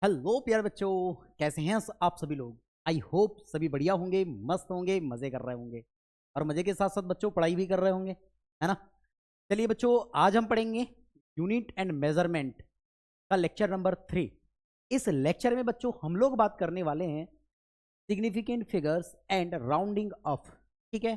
Hello प्यारे बच्चों, कैसे हैं आप सभी लोग। आई होप सभी बढ़िया होंगे, मस्त होंगे, मजे कर रहे होंगे और मजे के साथ साथ बच्चों पढ़ाई भी कर रहे होंगे, है ना। चलिए बच्चों, आज हम पढ़ेंगे यूनिट एंड मेजरमेंट का लेक्चर नंबर 3। इस लेक्चर में बच्चों हम लोग बात करने वाले हैं significant figures and rounding off. ठीक है,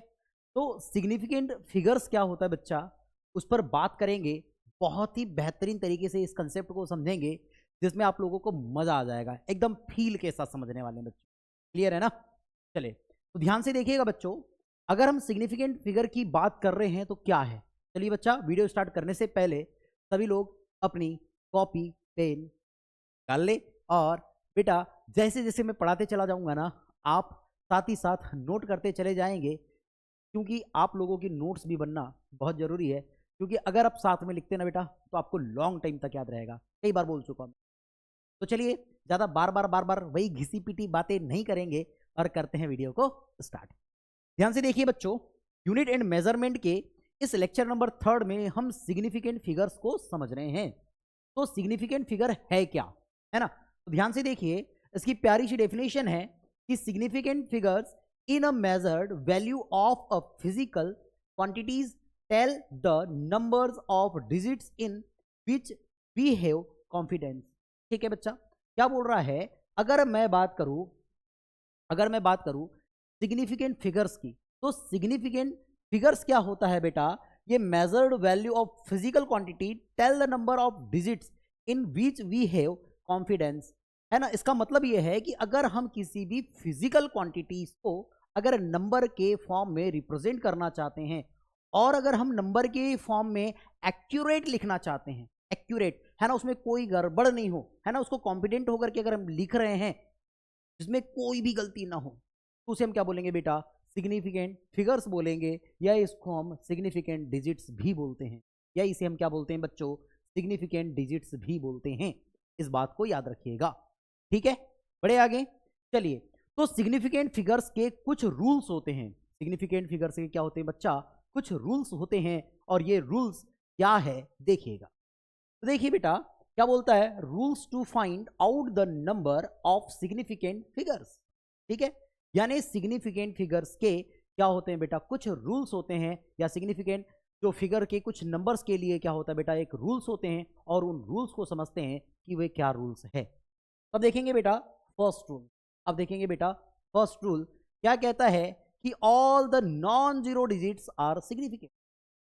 तो सिग्निफिकेंट फिगर्स क्या होता है बच्चा, उस पर बात करेंगे। बहुत ही बेहतरीन तरीके से इस कंसेप्ट को समझेंगे जिसमें आप लोगों को मजा आ जाएगा, एकदम फील के साथ समझने वाले हैं बच्चों। क्लियर है ना। चलिए तो ध्यान से देखिएगा बच्चों, अगर हम सिग्निफिकेंट फिगर की बात कर रहे हैं तो क्या है। चलिए बच्चा, वीडियो स्टार्ट करने से पहले सभी लोग अपनी कॉपी पेन निकाल ले और बेटा जैसे जैसे मैं पढ़ाते चला जाऊंगा ना, आप साथ ही साथ नोट करते चले जाएंगे, क्योंकि आप लोगों की नोट्स भी बनना बहुत जरूरी है। क्योंकि अगर आप साथ में लिखते ना बेटा तो आपको लॉन्ग टाइम तक याद रहेगा। कई बार बोल चुका हूं। तो चलिए ज्यादा बार बार वही घिसी पिटी बातें नहीं करेंगे और करते हैं वीडियो को स्टार्ट। ध्यान से देखिए बच्चों, यूनिट एंड मेजरमेंट के इस लेक्चर नंबर 3 में हम सिग्निफिकेंट फिगर्स को समझ रहे हैं। तो सिग्निफिकेंट फिगर है क्या, है ना। तो ध्यान से देखिए, इसकी प्यारी सी डेफिनेशन है कि significant figures in a measured value of a physical quantities tell the numbers of digits in which we have confidence. ठीक है बच्चा, क्या बोल रहा है, अगर मैं बात करूं सिग्निफिकेंट फिगर्स की, तो सिग्निफिकेंट फिगर्स क्या होता है बेटा, ये measured value of physical quantity tell the number of digits in which we have confidence, है ना। इसका मतलब ये है कि अगर हम किसी भी फिजिकल क्वांटिटीज को अगर नंबर के फॉर्म में रिप्रेजेंट करना चाहते हैं और अगर हम नंबर के फॉर्म में एक्यूरेट लिखना चाहते हैं, एक्यूरेट है ना, उसमें कोई गड़बड़ नहीं हो, है ना, उसको कॉन्फिडेंट होकर के अगर हम लिख रहे हैं जिसमें कोई भी गलती ना हो, तो उसे हम क्या बोलेंगे बेटा, सिग्निफिकेंट फिगर्स बोलेंगे, या इसको हम सिग्निफिकेंट डिजिट्स भी बोलते हैं, या इसे हम क्या बोलते हैं बच्चों, सिग्निफिकेंट डिजिट्स भी बोलते हैं। इस बात को याद रखिएगा, ठीक है। बड़े आगे चलिए, तो सिग्निफिकेंट फिगर्स के कुछ रूल्स होते हैं। सिग्निफिकेंट फिगर्स के क्या होते हैं बच्चा, कुछ रूल्स होते हैं, और ये रूल्स क्या है देखिएगा। तो देखिए बेटा क्या बोलता है, rules to find out the number of significant figures. ठीक है, यानी सिग्निफिकेंट फिगर्स के क्या होते हैं बेटा, कुछ रूल्स होते हैं, या सिग्निफिकेंट जो फिगर के कुछ नंबर्स के लिए क्या होता है बेटा, एक रूल्स होते हैं, और उन रूल्स को समझते हैं कि वे क्या रूल्स है। अब देखेंगे बेटा फर्स्ट रूल। अब देखेंगे बेटा फर्स्ट रूल क्या कहता है कि all the non zero digits are significant,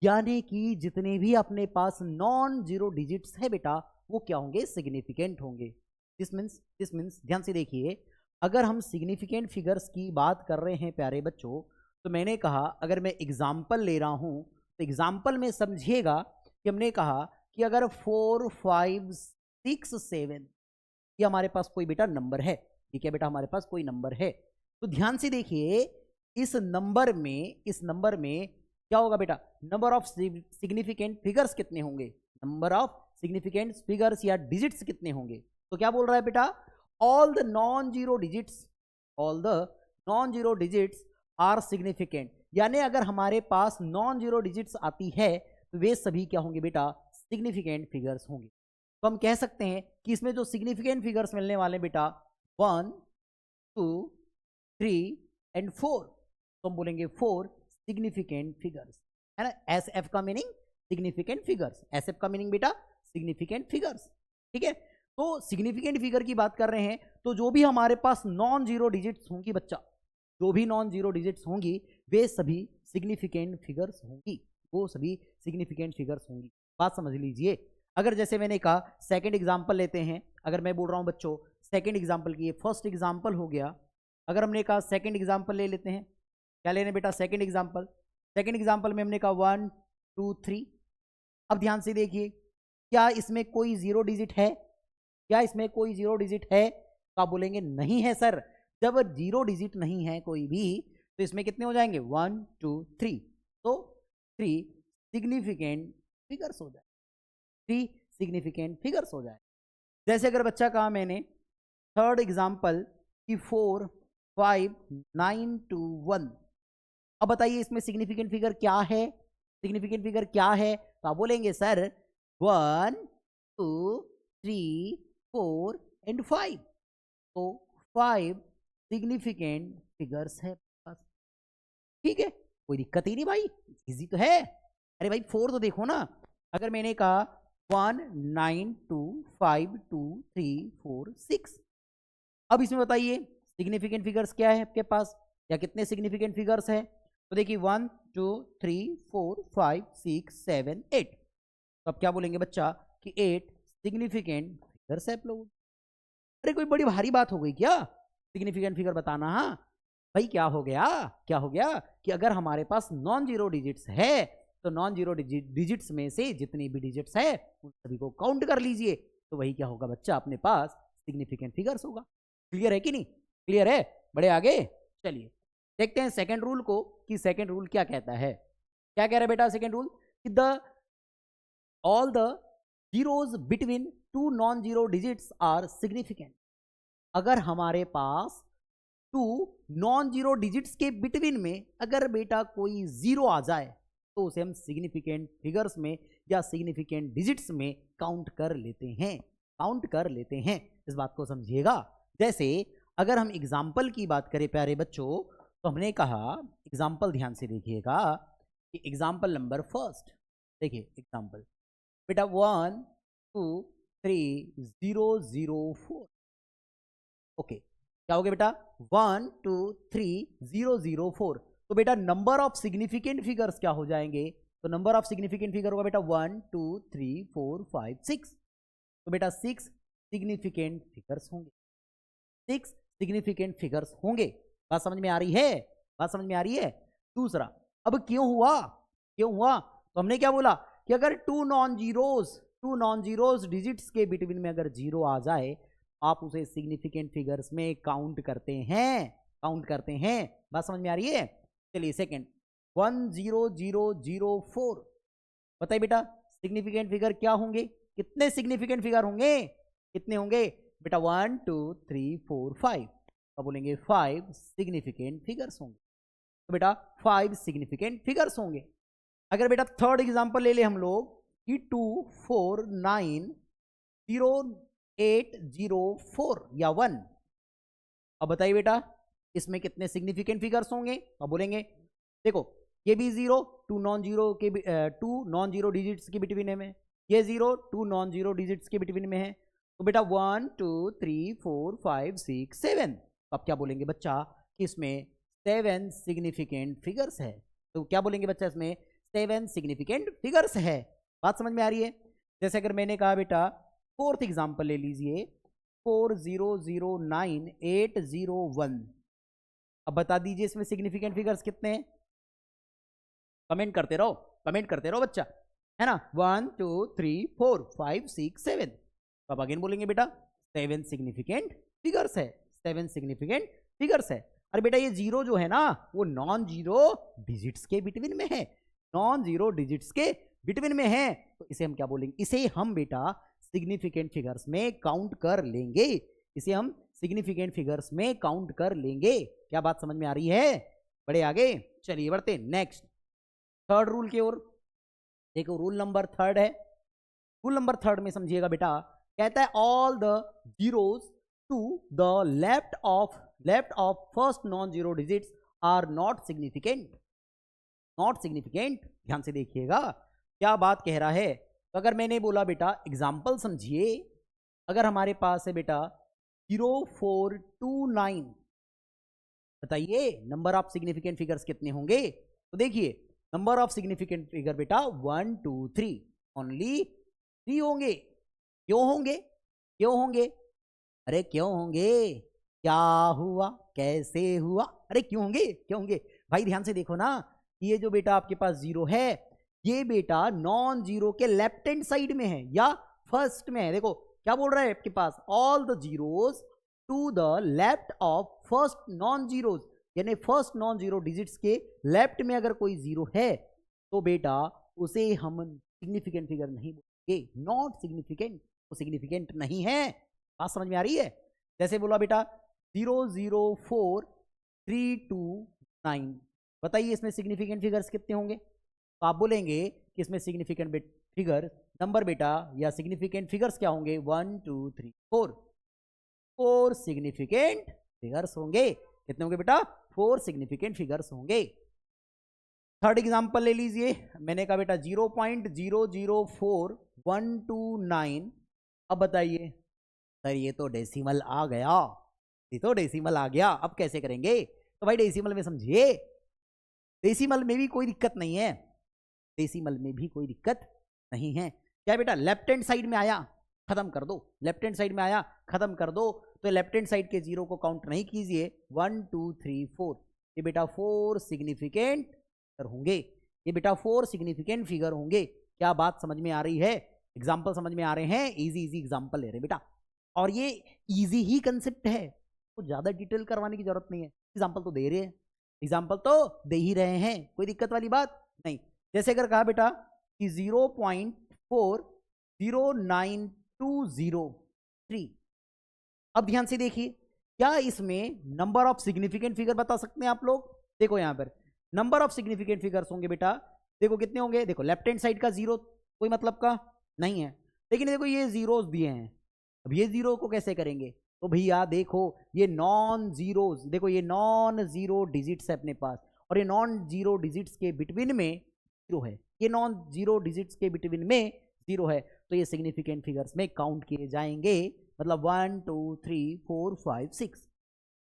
यानी कि जितने भी अपने पास नॉन जीरो डिजिट्स है बेटा वो क्या होंगे, सिग्निफिकेंट होंगे। दिस मीन्स ध्यान से देखिए, अगर हम सिग्निफिकेंट फिगर्स की बात कर रहे हैं प्यारे बच्चों, तो मैंने कहा अगर मैं एग्जाम्पल ले रहा हूं तो एग्जाम्पल में समझिएगा कि हमने कहा कि अगर 4 5 6 7 ये हमारे पास कोई बेटा नंबर है, ठीक है बेटा, हमारे पास कोई नंबर है, तो ध्यान से देखिए इस नंबर में क्या होगा बेटा, नंबर ऑफ सिग्निफिकेंट फिगर्स कितने होंगे, नंबर ऑफ सिग्निफिकेंट फिगर्स या डिजिट्स कितने होंगे। तो क्या बोल रहा है बेटा, all the non zero digits are significant, यानी अगर हमारे पास नॉन जीरो डिजिट्स आती है तो वे सभी क्या होंगे बेटा, सिग्निफिकेंट फिगर्स होंगे। तो हम कह सकते हैं कि इसमें जो सिग्निफिकेंट फिगर्स मिलने वाले बेटा 1 2 3 एंड 4, तो हम बोलेंगे 4 सिग्निफिकेंट फिगर्स, है ना। एस एफ का meaning significant figures, S F का मीनिंग बेटा सिग्निफिकेंट फिगर्स, ठीक है। तो सिग्निफिकेंट फिगर की बात कर रहे हैं, तो जो भी हमारे पास नॉन जीरो डिजिट्स होंगी बच्चा, जो भी नॉन जीरो डिजिट्स होंगी वे सभी सिग्निफिकेंट फिगर्स होंगी, वो सभी सिग्निफिकेंट फिगर्स होंगी। बात समझ लीजिए, अगर जैसे मैंने कहा सेकंड एग्जांपल लेते हैं, अगर मैं बोल रहा हूं बच्चों सेकंड एग्जांपल की, ये फर्स्ट एग्जांपल हो गया, अगर हमने कहा सेकंड एग्जांपल ले लेते हैं, क्या लेने बेटा, सेकंड एग्जांपल में हमने कहा 1 2 3। अब ध्यान से देखिए, क्या इसमें कोई जीरो डिजिट है, क्या इसमें कोई जीरो डिजिट है, तो आप बोलेंगे नहीं है सर। जब जीरो डिजिट नहीं है कोई भी तो इसमें कितने हो जाएंगे, 1 2 3, तो 3 सिग्निफिकेंट फिगर्स हो जाए, 3 सिग्निफिकेंट फिगर्स हो जाए। जैसे अगर बच्चा कहा मैंने थर्ड एग्जांपल कि 4 5 9 2 1, अब बताइए इसमें सिग्निफिकेंट फिगर क्या है, सिग्निफिकेंट फिगर क्या है, तो आप बोलेंगे सर 1 2 3 4 एंड 5। तो 5 सिग्निफिकेंट फिगर्स है बस। ठीक है, कोई दिक्कत ही नहीं भाई, इजी तो है। अरे भाई 4 तो देखो ना, अगर मैंने कहा 1 9 2 5 2 3 4 6, अब इसमें बताइए सिग्निफिकेंट फिगर्स क्या है आपके पास, या कितने सिग्निफिकेंट फिगर्स है। तो देखिए 1 2 3 4 5 6 7 8, तो अब क्या बोलेंगे बच्चा कि 8 सिग्निफिकेंट फिगर्स है आप लोग। अरे कोई बड़ी भारी बात हो गई क्या सिग्निफिकेंट फिगर बताना। हाँ भाई, क्या हो गया, क्या हो गया कि अगर हमारे पास नॉन जीरो डिजिट्स है तो नॉन जीरो डिजिट्स में से जितनी भी डिजिट्स है उन सभी को काउंट कर लीजिए, तो वही क्या होगा बच्चा, अपने पास सिग्निफिकेंट फिगर्स होगा। क्लियर है कि नहीं, क्लियर है, बड़े आगे। चलिए देखते हैं सेकंड रूल को, कि सेकंड रूल क्या कहता है। क्या कह रहा है बेटा सेकंड रूल, कि the all the zeros between two non-zero digits are significant। अगर हमारे पास टू नॉन जीरो डिजिट्स के बिटवीन में अगर बेटा कोई जीरो आ जाए तो उसे हम सिग्निफिकेंट फिगर्स में या सिग्निफिकेंट डिजिट्स में काउंट कर लेते हैं, काउंट कर लेते हैं। इस बात को समझिएगा। जैसे अगर हम एग्जाम्पल की बात करें प्यारे बच्चों, तो हमने कहा एग्जाम्पल, ध्यान से देखिएगा कि एग्जाम्पल नंबर फर्स्ट, देखिए एग्जाम्पल बेटा 1 2 3 0 0 4। ओके, क्या हो गया बेटा 1 2 3 0 0 4। तो बेटा नंबर ऑफ सिग्निफिकेंट फिगर्स क्या हो जाएंगे, तो नंबर ऑफ सिग्निफिकेंट फिगर होगा बेटा 1 2 3 4 5 6। तो बेटा 6 सिग्निफिकेंट फिगर्स होंगे, 6 सिग्निफिकेंट फिगर्स होंगे। बात समझ में आ रही है, बात समझ में आ रही है। दूसरा, अब क्यों हुआ, क्यों हुआ, तो हमने क्या बोला कि अगर टू नॉन जीरोस डिजिट्स के बिटवीन में अगर जीरो आ जाए आप उसे सिग्निफिकेंट फिगर्स में काउंट करते हैं, काउंट करते हैं। बात समझ में आ रही है। चलिए सेकंड 1 0 0 0 4, बताइए बेटा सिग्निफिकेंट फिगर क्या होंगे, कितने सिग्निफिकेंट फिगर होंगे, कितने होंगे बेटा 1 2 3 4 5। अब बोलेंगे 5 सिग्निफिकेंट फिगर्स होंगे, तो बेटा 5 सिग्निफिकेंट फिगर्स होंगे। अगर बेटा थर्ड एग्जांपल ले ले हम लोग कि 2 4 9 0 8 0 4 या 1, अब बताइए बेटा इसमें कितने सिग्निफिकेंट फिगर्स होंगे। अब बोलेंगे देखो ये भी zero, two non zero digits के बिटवीन में, ये zero two non zero digits के बिटवीन में है। तो बेटा 1 2 3 4 5 6 7, अब क्या बोलेंगे बच्चा कि इसमें 7 सिग्निफिकेंट फिगर्स है। तो क्या बोलेंगे बच्चा, इसमें 7 सिग्निफिकेंट फिगर्स है। बात समझ में आ रही है। जैसे अगर मैंने कहा बेटा फोर्थ एग्जांपल ले लीजिए 4 0 0 9 8 0 1, अब बता दीजिए इसमें सिग्निफिकेंट फिगर्स कितने हैं। कमेंट करते रहो, कमेंट करते रहो बच्चा, है ना। 1 2 3 4 5 6 7, अब अगेन बोलेंगे बेटा 7 सिग्निफिकेंट फिगर्स है, 7 सिग्निफिकेंट फिगर्स है। अरे बेटा ये जीरो जो है ना वो नॉन जीरो डिजिट्स के बिटवीन में है, नॉन जीरो डिजिट्स के बिटवीन में है, तो इसे हम क्या बोलेंगे, इसे हम बेटा सिग्निफिकेंट फिगर्स में काउंट कर लेंगे, इसे हम सिग्निफिकेंट फिगर्स में काउंट कर लेंगे। क्या बात समझ में आ रही है, बड़े आगे। चलिए बढ़ते नेक्स्ट थर्ड रूल की ओर। देखो रूल नंबर थर्ड है, रूल नंबर थर्ड में समझिएगा बेटा, कहता है all the zeros to the left of first non zero digits are not significant, not significant. ध्यान से देखिएगा क्या बात कह रहा है। तो अगर मैंने बोला बेटा एग्जाम्पल समझिए, अगर हमारे पास है बेटा 0 4 2 9, बताइए नंबर ऑफ सिग्निफिकेंट फिगर्स कितने होंगे। तो देखिए नंबर ऑफ सिग्निफिकेंट फिगर बेटा 1 2 3, ओनली 3 होंगे। क्यों होंगे, क्यों होंगे, अरे क्यों होंगे, क्या हुआ, कैसे हुआ, अरे क्यों होंगे, क्यों होंगे भाई। ध्यान से देखो ना, ये जो बेटा आपके पास जीरो है ये बेटा नॉन जीरो के लेफ्ट हैंड साइड में है या फर्स्ट में है। देखो क्या बोल रहा है आपके पास, all the zeros to the left of first non zeros, यानी फर्स्ट नॉन जीरो डिजिट्स के लेफ्ट में अगर कोई जीरो है तो बेटा उसे हम सिग्निफिकेंट फिगर नहीं बोलेंगे, नॉट सिग्निफिकेंट, वो सिग्निफिकेंट नहीं है। बात समझ में आ रही है। जैसे बोला बेटा 0 0 4 3 2 9, बताइए इसमें सिग्निफिकेंट फिगर्स कितने होंगे। तो आप बोलेंगे कि इसमें सिग्निफिकेंट फिगर नंबर बेटा या सिग्निफिकेंट फिगर्स क्या होंगे 1 2 3 4। 4 सिग्निफिकेंट फिगर्स होंगे। कितने होंगे बेटा? 4 सिग्निफिकेंट फिगर्स होंगे। थर्ड एग्जांपल ले लीजिए, मैंने कहा बेटा 0.004129। अब बताइए सर ये तो डेसिमल आ गया, ये तो डेसिमल आ गया, अब कैसे करेंगे? तो भाई डेसिमल में समझिए, डेसिमल में भी कोई दिक्कत नहीं है, डेसिमल में भी कोई दिक्कत नहीं है। क्या बेटा? लेफ्ट हैंड साइड में आया खत्म कर दो, लेफ्ट हैंड साइड में आया खत्म कर दो। तो लेफ्ट हैंड साइड के जीरो को काउंट नहीं कीजिए, 1 2 3 4, ये बेटा 4 सिग्निफिकेंट फिगर होंगे, ये बेटा 4 सिग्निफिकेंट फिगर होंगे। क्या बात समझ में आ रही है? एग्जाम्पल समझ में आ रहे हैं? इजी इजी एग्जाम्पल ले रहे हैं बेटा, और ये इजी ही कंसेप्ट है, तो ज्यादा डिटेल करवाने की जरूरत नहीं है। एग्जाम्पल तो दे रहे हैं, एग्जाम्पल तो दे ही रहे हैं, कोई दिक्कत वाली बात नहीं। जैसे अगर कहा बेटा कि 0.409203, अब ध्यान से देखिए, क्या इसमें नंबर ऑफ सिग्निफिकेंट फिगर बता सकते हैं आप लोग? देखो यहां पर नंबर ऑफ सिग्निफिकेंट फिगर्स होंगे बेटा, देखो कितने होंगे, देखो लेफ्ट हैंड साइड का जीरो कोई मतलब का नहीं है, लेकिन देखो ये जीरोस दिए हैं, अब ये जीरो को कैसे करेंगे? तो भैया देखो ये नॉन जीरोस, देखो ये नॉन जीरो डिजिट्स है अपने पास, और ये नॉन जीरो डिजिट्स के बिटवीन में जीरो है, ये नॉन जीरो डिजिट्स के बिटवीन में जीरो है, तो ये सिग्निफिकेंट फिगर्स में काउंट किए जाएंगे। मतलब 1 2 3 4 5 6,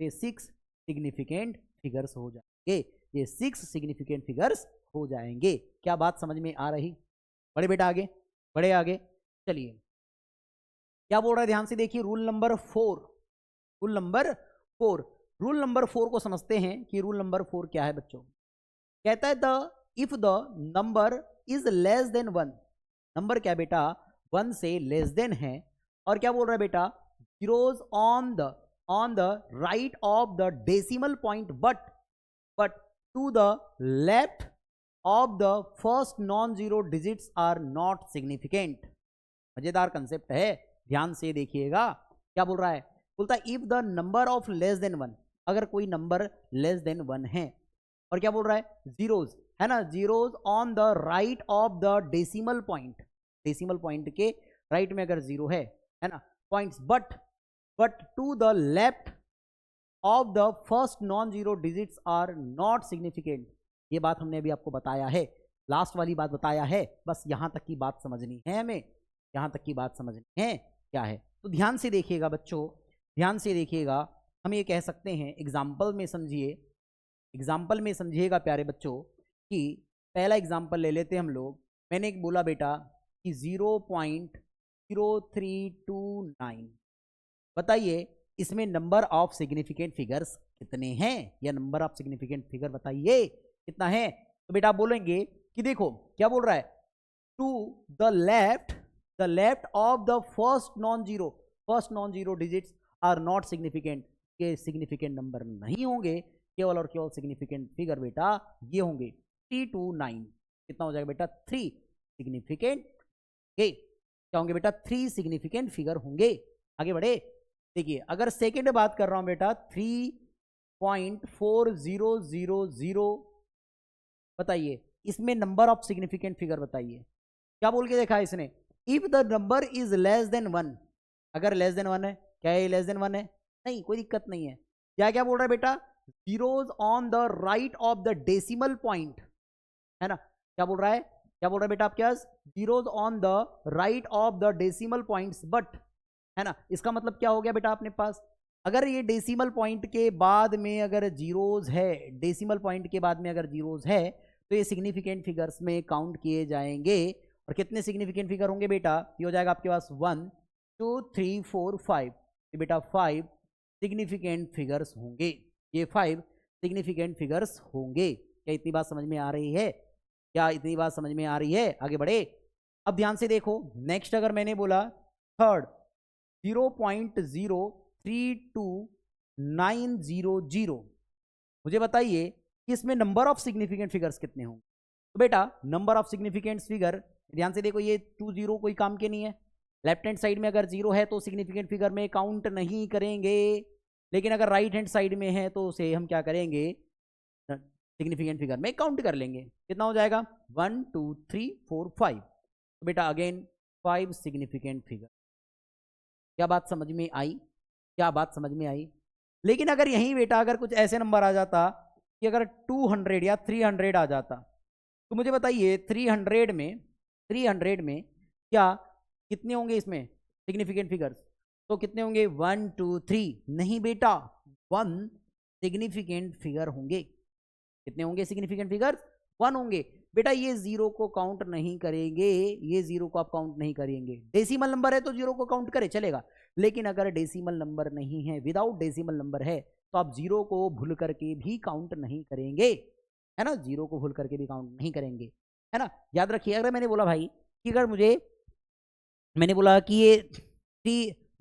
ये 6 सिग्निफिकेंट फिगर्स हो जाएंगे, ये 6 सिग्निफिकेंट फिगर्स हो जाएंगे। क्या बात समझ में आ रही? बड़े बेटा आगे, बड़े आगे चलिए, क्या बोल रहा है ध्यान से देखिए, rule number 4, rule number 4, rule number 4 को समझते हैं कि रूल नंबर 4 क्या है बच्चों। कहता है the if the number is less than 1, number क्या बेटा 1 से लेस देन है, और क्या बोल रहा है बेटा zeros on the right of the decimal point but to the left of the first non zero digits are not significant. मजेदार कंसेप्ट है, ध्यान से देखिएगा। क्या बोल रहा है? बोलता है if the number of less than 1, अगर कोई नंबर लेस देन 1 है, और क्या बोल रहा है जीरोस है ना, zeros on the right of the decimal point, decimal point के राइट में अगर जीरो है ना points, but to the left of the first non zero digits are not significant. ये बात हमने अभी आपको बताया है, लास्ट वाली बात बताया है, बस यहां तक की बात समझनी है हमें, यहां तक की बात समझनी है क्या है। तो ध्यान से देखिएगा बच्चों, ध्यान से देखिएगा, हम ये कह सकते हैं एग्जाम्पल में समझिए, एग्जाम्पल में समझिएगा प्यारे बच्चों, कि पहला एग्जाम्पल ले लेते हैं हम लोग। मैंने एक बोला बेटा कि 0.0329, बताइए इसमें नंबर ऑफ सिग्निफिकेंट फिगर्स कितने हैं, या नंबर ऑफ सिग्निफिकेंट फिगर बताइए कितना है। तो बेटा आप बोलेंगे कि देखो क्या बोल रहा है, to the left of the first non zero digits are not significant, के सिग्निफिकेंट नंबर नहीं होंगे, केवल और केवल सिग्निफिकेंट फिगर बेटा ये होंगे 329। कितना हो जाएगा बेटा? 3 सिग्निफिकेंट, क्या होंगे बेटा? 3 सिग्निफिकेंट फिगर होंगे। आगे बढ़े, देखिए अगर सेकेंड बात कर रहा हूं बेटा 3.4000, बताइए इसमें नंबर ऑफ सिग्निफिकेंट फिगर बताइए। क्या बोल के देखा इसने? If the number is less than 1, अगर लेस देन 1 है, क्या ये लेस देन 1 है? नहीं, कोई दिक्कत नहीं है। क्या क्या बोल रहा है बेटा? Zeros on the right of the decimal point, है ना, क्या बोल रहा है? क्या बोल रहा है बेटा आपके पास? Zeros on the right of the decimal points but, है ना, इसका मतलब क्या हो गया बेटा अपने पास? अगर ये डेसिमल पॉइंट के बाद में अगर जीरोस है, डेसिमल पॉइंट के बाद में अगर जीरोस है, तो ये सिग्निफिकेंट फिगर्स में काउंट किए जाएंगे। और कितने सिग्निफिकेंट फिगर होंगे बेटा? ये हो जाएगा आपके पास 1 2 3 4 5, ये बेटा 5 सिग्निफिकेंट फिगर्स होंगे, ये 5 सिग्निफिकेंट फिगर्स होंगे। क्या इतनी बात समझ में आ रही है? क्या इतनी बात समझ में आ रही है? आगे बढ़े, अब ध्यान से देखो नेक्स्ट, अगर मैंने बोला थर्ड 0.032900, मुझे बताइए कि इसमें नंबर ऑफ सिग्निफिकेंट फिगर्स कितने होंगे। तो बेटा नंबर ऑफ सिग्निफिकेंट फिगर, ध्यान से देखो, ये 20 कोई काम के नहीं है, लेफ्ट हैंड साइड में अगर जीरो है तो सिग्निफिकेंट फिगर में काउंट नहीं करेंगे, लेकिन अगर राइट हैंड साइड में है तो उसे हम क्या करेंगे? सिग्निफिकेंट फिगर में काउंट कर लेंगे। कितना हो जाएगा? 1 2 3 4 5, तो बेटा अगेन 5 सिग्निफिकेंट फिगर। क्या बात समझ में आई? क्या बात समझ में आई? लेकिन अगर यहीं बेटा अगर कुछ ऐसे नंबर आ जाता कि अगर 200 या 300 आ जाता, तो मुझे बताइए 300 में क्या कितने होंगे इसमें सिग्निफिकेंट फिगर्स? तो कितने होंगे? 1 2 3? नहीं बेटा, 1 सिग्निफिकेंट फिगर होंगे। कितने होंगे सिग्निफिकेंट फिगर्स? 1 होंगे बेटा। ये जीरो को काउंट नहीं करेंगे, ये जीरो को आप काउंट नहीं करेंगे। डेसिमल नंबर है तो जीरो को काउंट करे चलेगा, लेकिन अगर डेसिमल नंबर नहीं है, विदाउट डेसिमल नंबर है, तो आप जीरो को भूल करके भी काउंट नहीं करेंगे, है ना? जीरो को भूल करके भी काउंट नहीं करेंगे, है ना? याद रखिए, अगर मैंने बोला भाई कि अगर मैंने बोला कि ये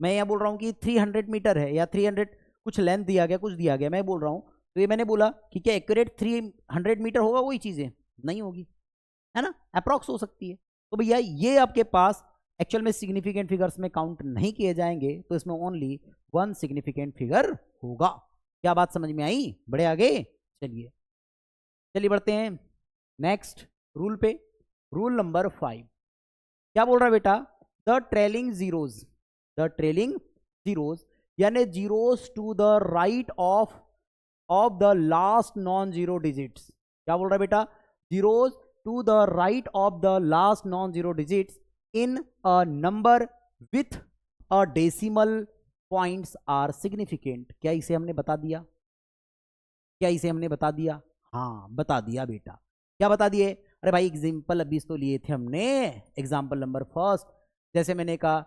मैं यहाँ बोल रहा हूँ कि 300 मीटर है या 300 कुछ लेंथ दिया गया, कुछ दिया गया, मैं बोल रहा हूँ, तो ये मैंने बोला कि क्या एक्यूरेट 300 मीटर होगा? वही चीजें नहीं होगी, है ना? अप्रॉक्स हो सकती है। तो भैया ये आपके पास एक्चुअल में सिग्निफिकेंट फिगर्स में काउंट नहीं किए जाएंगे, तो इसमें ओनली 1 सिग्निफिकेंट फिगर होगा। क्या बात समझ में आई? बढ़े आगे, चलिए बढ़ते हैं नेक्स्ट रूल पे। रूल नंबर 5 क्या बोल रहा है बेटा? द ट्रेलिंग जीरोज यानी zeros to the right of the last non zero digits. क्या बोल रहा है बेटा? Zeros to the right of the last non zero digits in a number with a decimal points are significant. क्या इसे हमने बता दिया? हाँ बता दिया बेटा। क्या बता दिए? अरे भाई एग्जाम्पल अभी तो लिए थे हमने, एग्जाम्पल नंबर फर्स्ट, जैसे मैंने कहा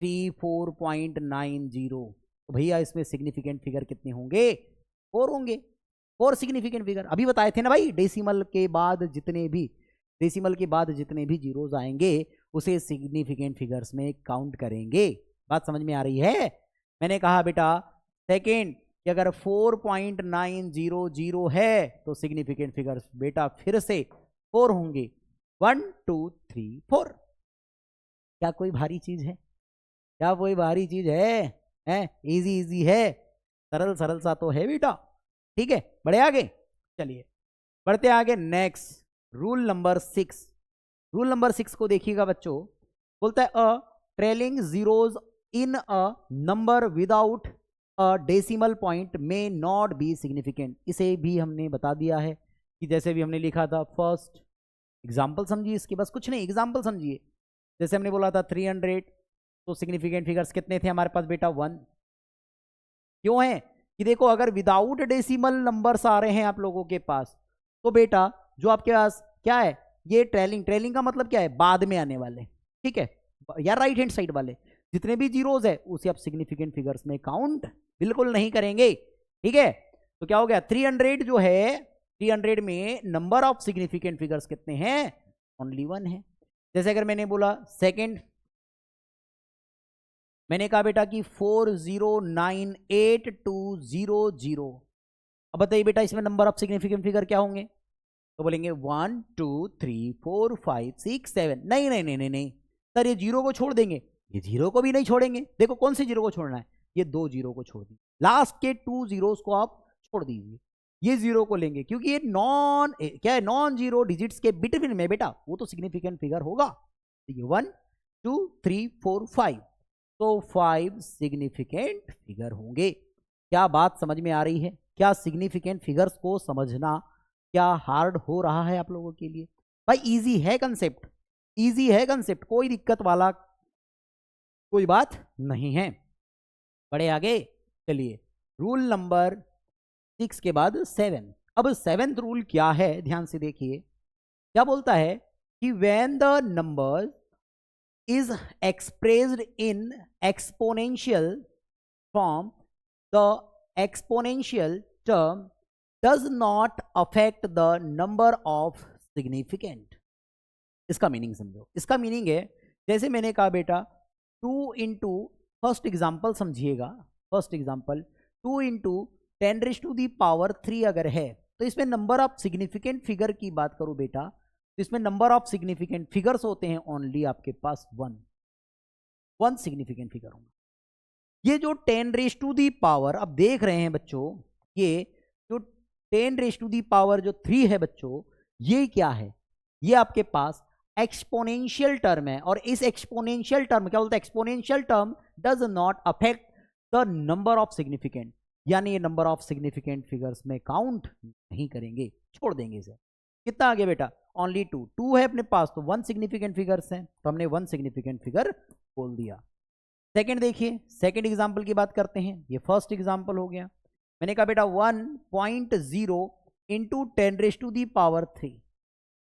34.90, तो भैया इसमें सिग्निफिकेंट फिगर कितने होंगे? 4 होंगे। 4 सिग्निफिकेंट फिगर अभी बताए थे ना भाई। डेसिमल के बाद जितने भी जीरोज आएंगे उसे सिग्निफिकेंट फिगर्स में काउंट करेंगे। बात समझ में आ रही है? मैंने कहा बेटा सेकेंड कि अगर 4.900 है तो सिग्निफिकेंट फिगर्स बेटा फिर से 4 होंगे। 1 2 3 4। क्या कोई भारी चीज है? इजी है, सरल सा तो है बेटा। ठीक है, बढ़े आगे। चलिए बढ़ते आगे नेक्स्ट रूल नंबर 6 को देखिएगा बच्चों। बोलता है a trailing zeros in a number without a decimal point may not be significant. इसे भी हमने बता दिया है कि जैसे भी हमने लिखा था फर्स्ट एग्जाम्पल समझिए इसके, बस कुछ नहीं एग्जाम्पल समझिए। जैसे हमने बोला था 300, तो सिग्निफिकेंट फिगर्स कितने थे हमारे पास बेटा? 1। क्यों है कि देखो अगर विदाउट डेसिमल नंबर्स आ रहे हैं आप लोगों के पास, तो बेटा जो आपके पास क्या है, ये ट्रेलिंग का मतलब क्या है? बाद में आने वाले, ठीक है, या राइट हैंड साइड वाले जितने भी जीरोज है उसे आप सिग्निफिकेंट फिगर्स में काउंट बिल्कुल नहीं करेंगे। ठीक है, तो क्या हो गया? 300 जो है, 300 में नंबर ऑफ सिग्निफिकेंट फिगर्स कितने हैं? ओनली 1 है। जैसे अगर मैंने बोला सेकंड, मैंने कहा बेटा कि 4098200। अब बताइए बेटा इसमें नंबर ऑफ सिग्निफिकेंट फिगर क्या होंगे? तो बोलेंगे 1 2 3 4 5 6 7। नहीं सर, ये जीरो को छोड़ देंगे। ये जीरो को भी नहीं छोड़ेंगे। देखो कौन से जीरो को छोड़ना है? ये 2 जीरो को छोड़ दीजिए, लास्ट के 2 जीरोस को आप छोड़ दीजिए, ये जीरो को लेंगे क्योंकि ये नॉन जीरो डिजिट्स के बिटवीन में बेटा, वो तो सिग्निफिकेंट फिगर होगा। ये 1 2 3 4 5, तो 5 सिग्निफिकेंट फिगर होंगे। क्या बात समझ में आ रही है? क्या सिग्निफिकेंट फिगर्स को समझना क्या हार्ड हो रहा है आप लोगों के लिए? भाई इजी है कंसेप्ट, कोई दिक्कत वाला कोई बात नहीं है। बढ़े आगे, चलिए रूल नंबर 6 के बाद 7। अब 7th रूल क्या है, ध्यान से देखिए। क्या बोलता है कि when the number is expressed in exponential form, the exponential term does not affect the number of significant। इसका मीनिंग समझो। इसका मीनिंग है, जैसे मैंने कहा बेटा 2 इंटू, फर्स्ट एग्जाम्पल समझिएगा, फर्स्ट एग्जाम्पल 2 इंटू 10⁻³ अगर है, तो इसमें नंबर ऑफ सिग्निफिकेंट फिगर की बात करूं बेटा, तो इसमें नंबर ऑफ सिग्निफिकेंट फिगर्स होते हैं ओनली आपके पास 1 सिग्निफिकेंट फिगर होगा। ये जो 10⁻⁴ अब देख रहे हैं बच्चों, ये जो 10⁻³ है बच्चों, ये क्या है? ये आपके पास एक्सपोनेंशियल टर्म है। और इस एक्सपोनेंशियल टर्म क्या बोलते हैं? Exponential term does not affect the number of significant, यानी ये नंबर ऑफ सिग्निफिकेंट फिगर्स में काउंट नहीं करेंगे, छोड़ देंगे इसे। कितना आ गया बेटा? ओनली 2। 2 है अपने पास तो 1 सिग्निफिकेंट फिगर्स हैं, तो हमने 1 सिग्निफिकेंट फिगर बोल दिया। सेकंड देखिए, सेकंड एग्जांपल की बात करते हैं। ये फर्स्ट एग्जांपल हो गया। मैंने कहा बेटा 1.0 इंटू 10⁻³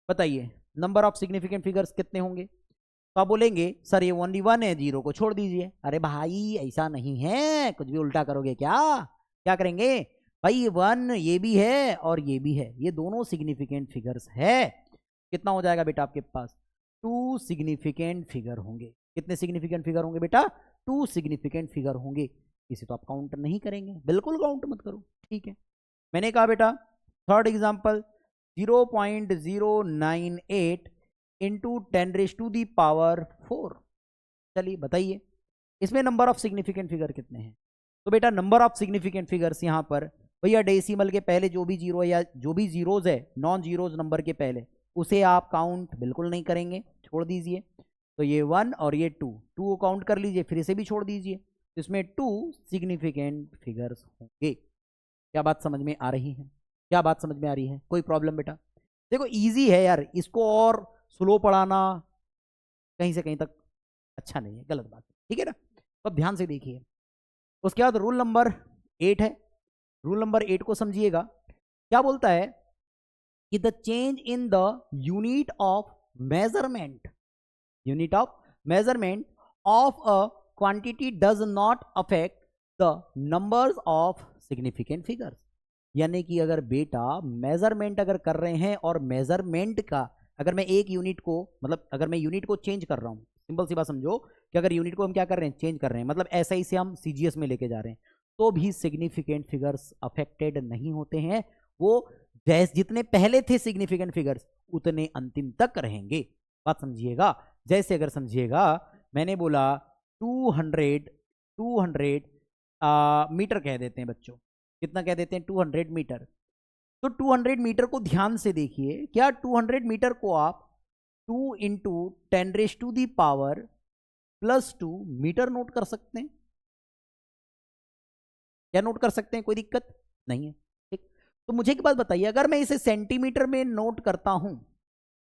बताइए नंबर ऑफ सिग्निफिकेंट फिगर्स कितने होंगे? तो आप बोलेंगे सर ये ओनली 1 है, 0 को छोड़ दीजिए। अरे भाई ऐसा नहीं है, कुछ भी उल्टा करोगे क्या? क्या करेंगे भाई? 1 ये भी है और ये भी है, ये दोनों सिग्निफिकेंट फिगर्स है। कितना हो जाएगा बेटा आपके पास? 2 सिग्निफिकेंट फिगर होंगे। कितने सिग्निफिकेंट फिगर होंगे बेटा? 2 सिग्निफिकेंट फिगर होंगे। इसे तो आप काउंट नहीं करेंगे, बिल्कुल काउंट मत करो, ठीक है। मैंने कहा बेटा थर्ड एग्जांपल 0.098 इंटू 10⁻⁴। चलिए बताइए इसमें नंबर ऑफ सिग्निफिकेंट फिगर कितने हैं? तो बेटा नंबर ऑफ सिग्निफिकेंट फिगर्स यहां पर भैया डेसिमल के पहले जो भी जीरो है या जो भी जीरोज है, नॉन जीरोज नंबर के पहले, उसे आप काउंट बिल्कुल नहीं करेंगे, छोड़ दीजिए। तो ये 1 और ये 2 को काउंट कर लीजिए, फिर इसे भी छोड़ दीजिए। तो इसमें 2 सिग्निफिकेंट फिगर्स होंगे। क्या बात समझ में आ रही है? क्या बात समझ में आ रही है? कोई प्रॉब्लम बेटा? देखो इजी है यार, इसको और स्लो पढ़ाना कहीं से कहीं तक अच्छा नहीं है, गलत बात है, ठीक है ना। तो अब ध्यान से देखिए। उसके बाद रूल नंबर 8 है। रूल नंबर 8 को समझिएगा। क्या बोलता है कि the change in the unit of measurement, unit of measurement of a quantity does not affect the numbers of significant figures. यानी कि अगर बेटा मेजरमेंट अगर कर रहे हैं और मेजरमेंट का अगर मैं एक यूनिट को मतलब अगर मैं यूनिट को चेंज कर रहा हूं, सिंपल सी बात समझो कि अगर यूनिट को हम क्या कर रहे हैं? चेंज कर रहे हैं, मतलब ऐसा ही से हम सीजीएस में लेके जा रहे हैं, तो भी सिग्निफिकेंट फिगर्स अफेक्टेड नहीं होते हैं। वो जैसे जितने पहले थे सिग्निफिकेंट फिगर्स उतने अंतिम तक रहेंगे। बात समझिएगा। जैसे अगर समझिएगा मैंने बोला 200 मीटर कह देते हैं बच्चों। कितना कह देते हैं? 200 मीटर। तो 200 मीटर को ध्यान से देखिए। क्या 200 मीटर को आप 2 इंटू 10⁻² मीटर नोट कर सकते हैं? क्या नोट कर सकते हैं? कोई दिक्कत नहीं है, ठीक। तो मुझे एक बात बताइए, अगर मैं इसे सेंटीमीटर में नोट करता हूं,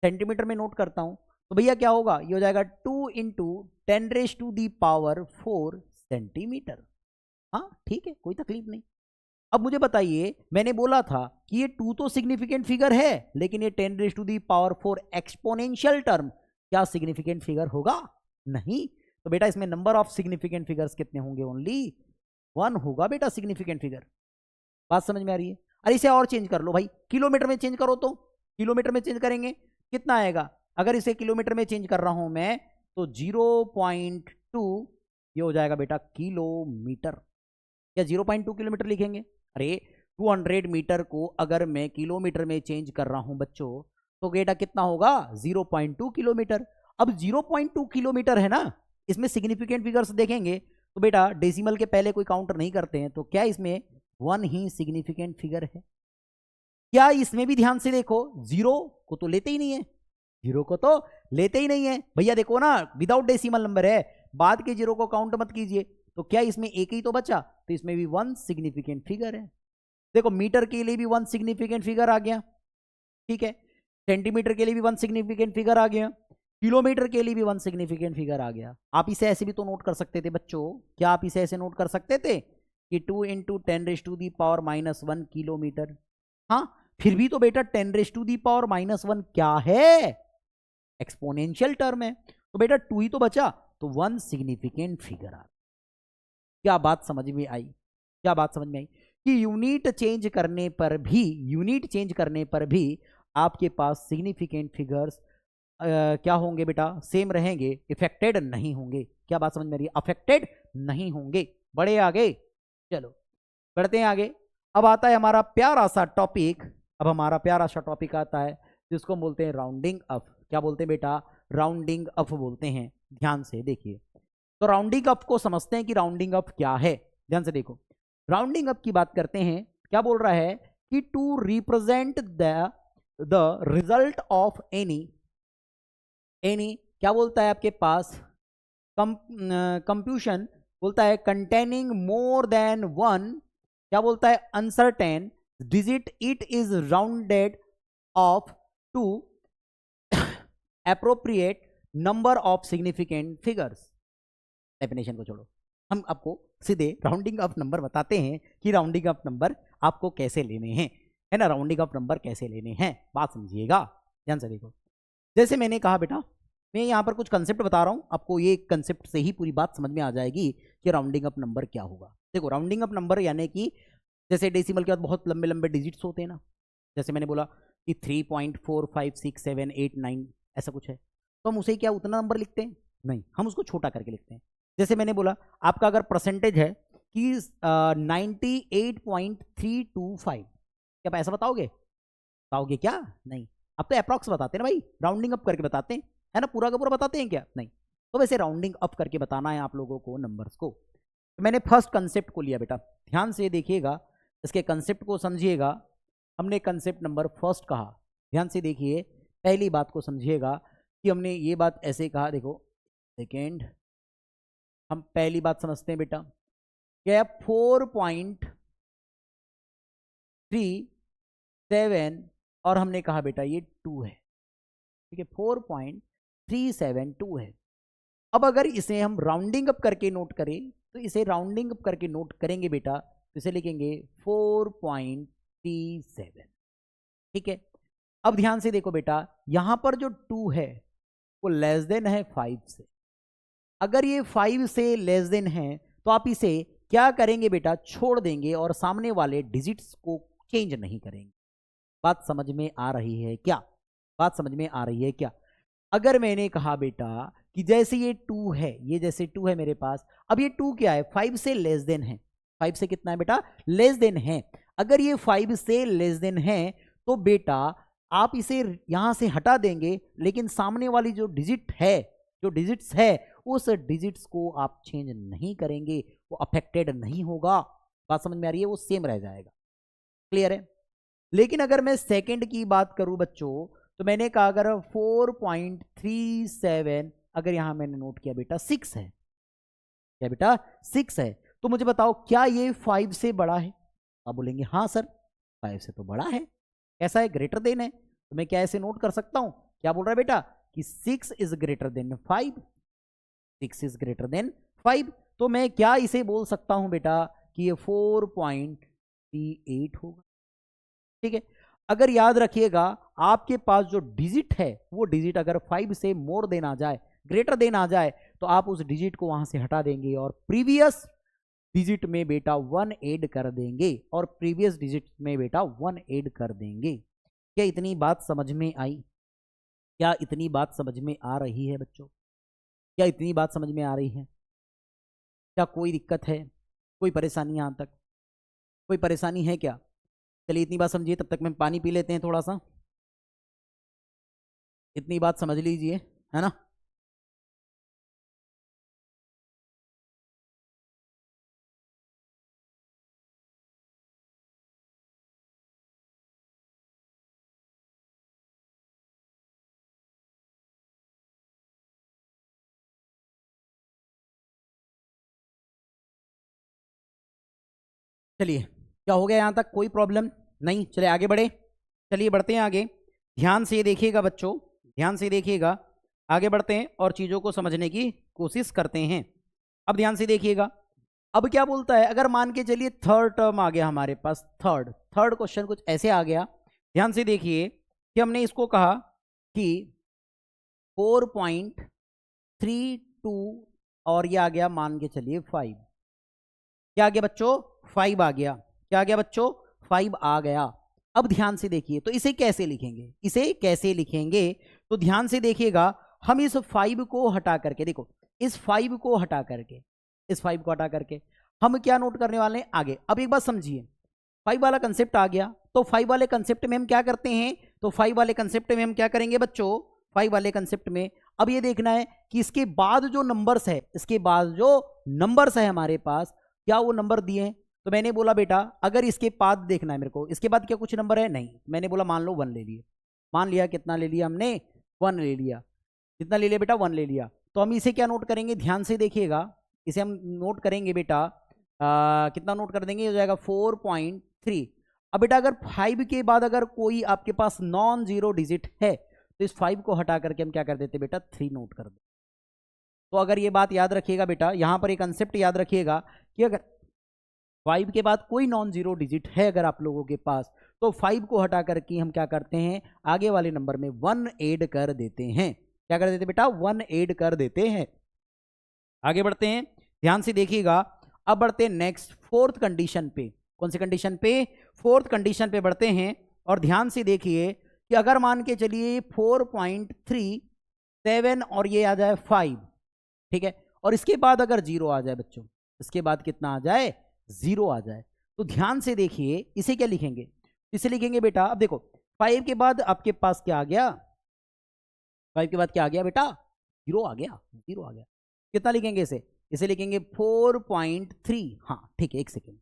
सेंटीमीटर में नोट करता हूं, तो भैया क्या होगा? ये हो जाएगा 2 इंटू 10⁻⁴ सेंटीमीटर। हाँ ठीक है, कोई तकलीफ नहीं। अब मुझे बताइए, मैंने बोला था कि ये 2 तो सिग्निफिकेंट फिगर है, लेकिन ये 10⁻⁴ एक्सपोनेंशियल टर्म क्या सिग्निफिकेंट फिगर होगा? नहीं। तो बेटा इसमें नंबर ऑफ सिग्निफिकेंट फिगर्स कितने होंगे? ओनली 1 होगा बेटा सिग्निफिकेंट फिगर। बात समझ में आ रही है? अरे इसे और चेंज कर लो भाई, किलोमीटर में चेंज करो। तो किलोमीटर में चेंज करेंगे कितना आएगा? अगर इसे किलोमीटर में चेंज कर रहा हूं मैं तो 0.2 ये हो जाएगा बेटा किलोमीटर। या 0.2 किलोमीटर लिखेंगे? अरे 200 मीटर को अगर मैं किलोमीटर में चेंज कर रहा हूं बच्चों, तो बेटा कितना होगा? 0.2 किलोमीटर। अब 0.2 किलोमीटर है ना, इसमें सिग्निफिकेंट फिगर्स देखेंगे तो बेटा डेसिमल के पहले कोई काउंटर नहीं करते हैं, तो क्या इसमें 1 ही सिग्निफिकेंट फिगर है? क्या इसमें भी ध्यान से देखो, 0 को तो लेते ही नहीं है, 0 को तो लेते ही नहीं है भैया। देखो ना विदाउट डेसिमल नंबर है, बाद के 0 को काउंट मत कीजिए। तो क्या इसमें एक ही तो बचा? तो इसमें भी 1 सिग्निफिकेंट फिगर है। देखो मीटर के लिए भी 1 सिग्निफिकेंट फिगर आ गया, ठीक है। सेंटीमीटर के लिए भी 1 सिग्निफिकेंट फिगर आ गया, किलोमीटर के लिए भी 1 सिग्निफिकेंट फिगर आ गया। आप इसे ऐसे भी तो नोट कर सकते थे बच्चों। क्या आप इसे ऐसे नोट कर सकते थे कि 2 इंटू 10⁻⁻1 किलोमीटर? हाँ, फिर भी तो बेटा 10⁻⁻1 क्या है? एक्सपोनेंशियल टर्म है। तो बेटा 2 ही तो बचा, तो 1 सिग्निफिकेंट फिगर आ। क्या बात समझ में आई? क्या बात समझ में आई कि यूनिट चेंज करने पर भी आपके पास सिग्निफिकेंट फिगर्स क्या होंगे बेटा? सेम रहेंगे, इफेक्टेड नहीं होंगे। क्या बात समझ में आ रही है? अफेक्टेड नहीं होंगे। बड़े आगे, चलो बढ़ते हैं आगे। अब आता है हमारा प्यारा सा टॉपिक। अब हमारा प्यारा सा टॉपिक आता है जिसको बोलते हैं राउंडिंग अप। क्या बोलते हैं बेटा? राउंडिंग अप बोलते हैं। ध्यान से देखिए, तो राउंडिंग अप को समझते हैं कि राउंडिंग अप क्या है। ध्यान से देखो, राउंडिंग अप की बात करते हैं। क्या बोल रहा है कि to represent the result of any क्या बोलता है आपके पास? कंप्यूशन बोलता है कंटेनिंग मोर देन वन, क्या बोलता है, uncertain digit, it is rounded off to appropriate number of significant figures. Definition को छोड़ो, हम आपको सीधे राउंडिंग ऑफ नंबर बताते हैं कि राउंडिंग ऑफ नंबर आपको कैसे लेने हैं, है ना, राउंडिंग ऑफ नंबर कैसे लेने हैं, बात समझिएगा ध्यान से देखो। जैसे मैंने कहा बेटा, मैं यहाँ पर कुछ कंसेप्ट बता रहा हूँ आपको, ये कंसेप्ट से ही पूरी बात समझ में आ जाएगी कि राउंडिंग ऑफ नंबर क्या होगा। देखो राउंडिंग ऑफ नंबर यानी कि जैसे डेसिमल के बाद बहुत लंबे लंबे डिजिट्स होते हैं ना, जैसे मैंने बोला कि 3.456789 ऐसा कुछ है, तो हम उसे क्या उतना नंबर लिखते हैं, नहीं, हम उसको छोटा करके लिखते हैं। जैसे मैंने बोला आपका अगर परसेंटेज है कि 98.325, क्या आप ऐसा बताओगे क्या, नहीं, आप तो अप्रॉक्स बताते हैं ना भाई, राउंडिंग अप करके बताते हैं, है ना, पूरा का पूरा बताते हैं क्या, नहीं। तो वैसे राउंडिंग अप करके बताना है आप लोगों को नंबर्स को। तो मैंने फर्स्ट कंसेप्ट को लिया बेटा, ध्यान से देखिएगा, इसके कंसेप्ट को समझिएगा। हमने कंसेप्ट नंबर फर्स्ट कहा, ध्यान से देखिए, पहली बात को समझिएगा कि हमने ये बात ऐसे कहा, देखो सेकेंड, हम पहली बात समझते हैं बेटा, क्या 4.37 और हमने कहा बेटा ये 2 है, ठीक है, 4.372 है। अब अगर इसे हम राउंडिंग अप करके नोट करें, तो इसे राउंडिंग अप करके नोट करेंगे बेटा, तो इसे लिखेंगे 4.37, ठीक है। अब ध्यान से देखो बेटा, यहां पर जो 2 है वो लेस देन है 5 से, अगर ये 5 से लेस देन है तो आप इसे क्या करेंगे बेटा, छोड़ देंगे और सामने वाले डिजिट्स को चेंज नहीं करेंगे। बात समझ में आ रही है क्या, बात समझ में आ रही है क्या। अगर मैंने कहा बेटा कि जैसे ये 2 है, ये जैसे 2 है मेरे पास, अब ये 2 क्या है, 5 से लेस देन है, 5 से कितना है बेटा, लेस देन है। अगर ये 5 से लेस देन है तो बेटा आप इसे यहां से हटा देंगे, लेकिन सामने वाली जो डिजिट है, जो डिजिट्स है, उस डिजिट्स को आप चेंज नहीं करेंगे, वो अफेक्टेड नहीं होगा। बात समझ में आ रही है, वो सेम रह जाएगा, क्लियर है। लेकिन अगर मैं सेकंड की बात करूं बच्चों, तो मैंने कहा अगर 4.37 अगर यहां मैंने नोट किया बेटा 6 है, क्या बेटा 6 है, तो मुझे बताओ क्या ये 5 से बड़ा है, आप बोलेंगे हाँ सर 5 से तो बड़ा है, कैसा है, ग्रेटर देन है। तो मैं क्या ऐसे नोट कर सकता हूं, क्या बोल रहा है बेटा कि 6 is greater than 5, 6 is greater than 5, तो मैं क्या इसे बोल सकता हूं बेटा कि ये 4.38 होगा, ठीक है। अगर याद रखिएगा आपके पास जो डिजिट है वो डिजिट अगर 5 से मोर देन आ जाए, ग्रेटर देन आ जाए, तो आप उस डिजिट को वहां से हटा देंगे और प्रीवियस डिजिट में बेटा 1 ऐड कर देंगे, और प्रीवियस डिजिट में बेटा 1 ऐड कर देंगे। क्या इतनी बात समझ में आई, क्या इतनी बात समझ में आ रही है बच्चों, क्या इतनी बात समझ में आ रही है, क्या कोई दिक्कत है, कोई परेशानी यहां तक, कोई परेशानी है क्या। चलिए इतनी बात समझिए, तब तक मैं पानी पी लेते हैं थोड़ा सा, इतनी बात समझ लीजिए, है ना। चलिए क्या हो गया यहां तक, कोई प्रॉब्लम नहीं, चलिए आगे बढ़े, चलिए बढ़ते हैं आगे। ध्यान से देखिएगा बच्चों, ध्यान से देखिएगा, आगे बढ़ते हैं और चीजों को समझने की कोशिश करते हैं। अब ध्यान से देखिएगा, अब क्या बोलता है, अगर मान के चलिए थर्ड टर्म आ गया हमारे पास, थर्ड क्वेश्चन कुछ ऐसे आ गया, ध्यान से देखिए कि हमने इसको कहा कि 4.32 और ये आ गया मान के चलिए 5, क्या आ गया बच्चों, 5 आ गया, क्या आ गया बच्चों, 5 आ गया। अब ध्यान से देखिए, तो इसे कैसे लिखेंगे, इसे कैसे लिखेंगे, तो ध्यान से देखिएगा, हम इस 5 को हटा करके, देखो इस 5 को हटा करके, इस 5 को हटा करके हम क्या नोट करने वाले हैं आगे। अब एक बात समझिए, 5 वाला कंसेप्ट आ गया, तो 5 वाले कंसेप्ट में हम क्या करते हैं, तो 5 वाले कंसेप्ट में हम क्या करेंगे बच्चों, 5 वाले कंसेप्ट में अब ये देखना है कि इसके बाद जो नंबर्स है, इसके बाद जो नंबर्स है हमारे पास, क्या वो नंबर दिए हैं। तो मैंने बोला बेटा अगर इसके बाद देखना है मेरे को, इसके बाद क्या कुछ नंबर है, नहीं, मैंने बोला मान लो 1 ले लिए, मान लिया, कितना ले लिया हमने, 1 ले लिया, कितना ले लिया बेटा, 1 ले लिया। तो हम इसे क्या नोट करेंगे, ध्यान से देखिएगा, इसे हम नोट करेंगे बेटा, कितना नोट कर देंगे, हो जाएगा 4.3। अब बेटा अगर 5 के बाद अगर कोई आपके पास नॉन जीरो डिजिट है तो इस 5 को हटा करके हम क्या कर देते बेटा 3 नोट कर देते। तो अगर ये बात याद रखिएगा बेटा, यहां पर एक कंसेप्ट याद रखिएगा कि अगर 5 के बाद कोई नॉन जीरो डिजिट है अगर आप लोगों के पास, तो 5 को हटा करके हम क्या करते हैं, आगे वाले नंबर में 1 ऐड कर देते हैं। क्या कर देते बेटा, 1 ऐड कर देते हैं। आगे बढ़ते हैं, ध्यान से देखिएगा। अब बढ़ते हैं नेक्स्ट फोर्थ कंडीशन पे। कौन सी कंडीशन पे, फोर्थ कंडीशन पे बढ़ते हैं। और ध्यान से देखिए कि अगर मान के चलिए 4.37 और ये आ जाए 5, ठीक है, और इसके बाद अगर 0 आ जाए बच्चों, इसके बाद कितना आ जाए, 0 आ जाए, तो ध्यान से देखिए इसे क्या लिखेंगे, इसे लिखेंगे बेटा, अब देखो 5 के बाद आपके पास क्या आ गया, 5 के बाद क्या आ गया बेटा, 0 आ गया, 0 आ गया। कितना लिखेंगे इसे, इसे लिखेंगे 4.3। हाँ ठीक है, एक सेकेंड,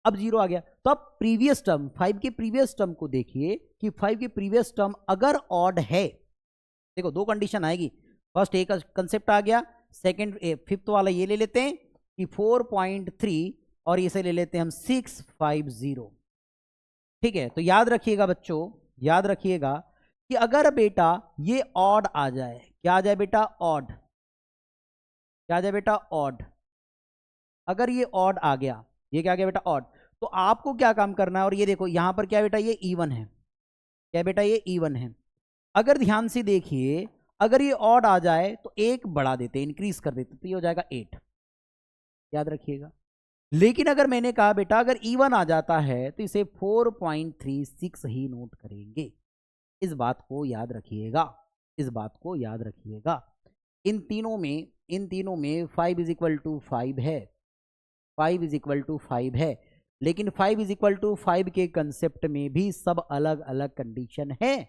अब 0 आ गया। तो अब प्रीवियस टर्म, 5 के प्रीवियस टर्म को देखिए कि 5 के प्रीवियस टर्म अगर ऑड है, देखो दो कंडीशन आएगी, फर्स्ट एक कंसेप्ट आ गया, सेकंड फिफ्थ वाला ये ले लेते हैं कि 4.3 और इसे ले लेते हैं हम 650। ठीक है, तो याद रखिएगा बच्चों, याद रखिएगा कि अगर बेटा ये ऑड आ जाए, क्या आ जाए बेटा, ऑड, क्या आ जाए बेटा, ऑड, अगर ये ऑड आ गया, ये क्या आ गया बेटा, ऑड, तो आपको क्या काम करना है, और ये देखो यहां पर क्या बेटा, ये इवन है, क्या बेटा, ये इवन है। अगर ध्यान से देखिए, अगर ये ऑड आ जाए तो एक बढ़ा देते, इंक्रीज कर देते, तो ये हो जाएगा 8, याद रखिएगा। लेकिन अगर मैंने कहा बेटा अगर इवन आ जाता है तो इसे 4.36 ही नोट करेंगे। इस बात को याद रखिएगा, इस बात को याद रखिएगा। इन तीनों में 5 इज इक्वल टू 5 है, 5 इज इक्वल टू 5 है, लेकिन 5 इज इक्वल टू 5 के कंसेप्ट में भी सब अलग अलग कंडीशन है,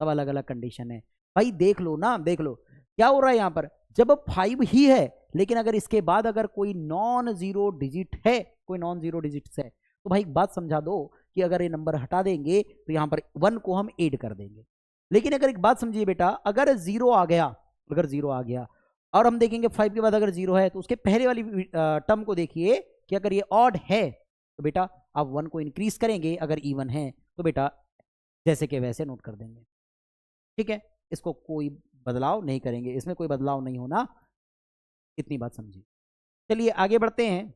सब अलग अलग कंडीशन है। भाई देख लो ना, देख लो क्या हो रहा है यहाँ पर, जब 5 ही है लेकिन अगर इसके बाद अगर कोई नॉन जीरो डिजिट है, कोई नॉन जीरो डिजिट है, तो भाई एक बात समझा दो कि अगर ये नंबर हटा देंगे तो यहाँ पर 1 को हम ऐड कर देंगे। लेकिन अगर एक बात समझिए बेटा, अगर 0 आ गया, अगर 0 आ गया और हम देखेंगे 5 के बाद अगर 0 है, तो उसके पहले वाली टर्म को देखिए कि अगर ये ऑड है तो बेटा आप 1 को इंक्रीज करेंगे, अगर इवन है तो बेटा जैसे के वैसे नोट कर देंगे। ठीक है, इसको कोई बदलाव नहीं करेंगे, इसमें कोई बदलाव नहीं होना, इतनी बात समझिए। चलिए आगे बढ़ते हैं,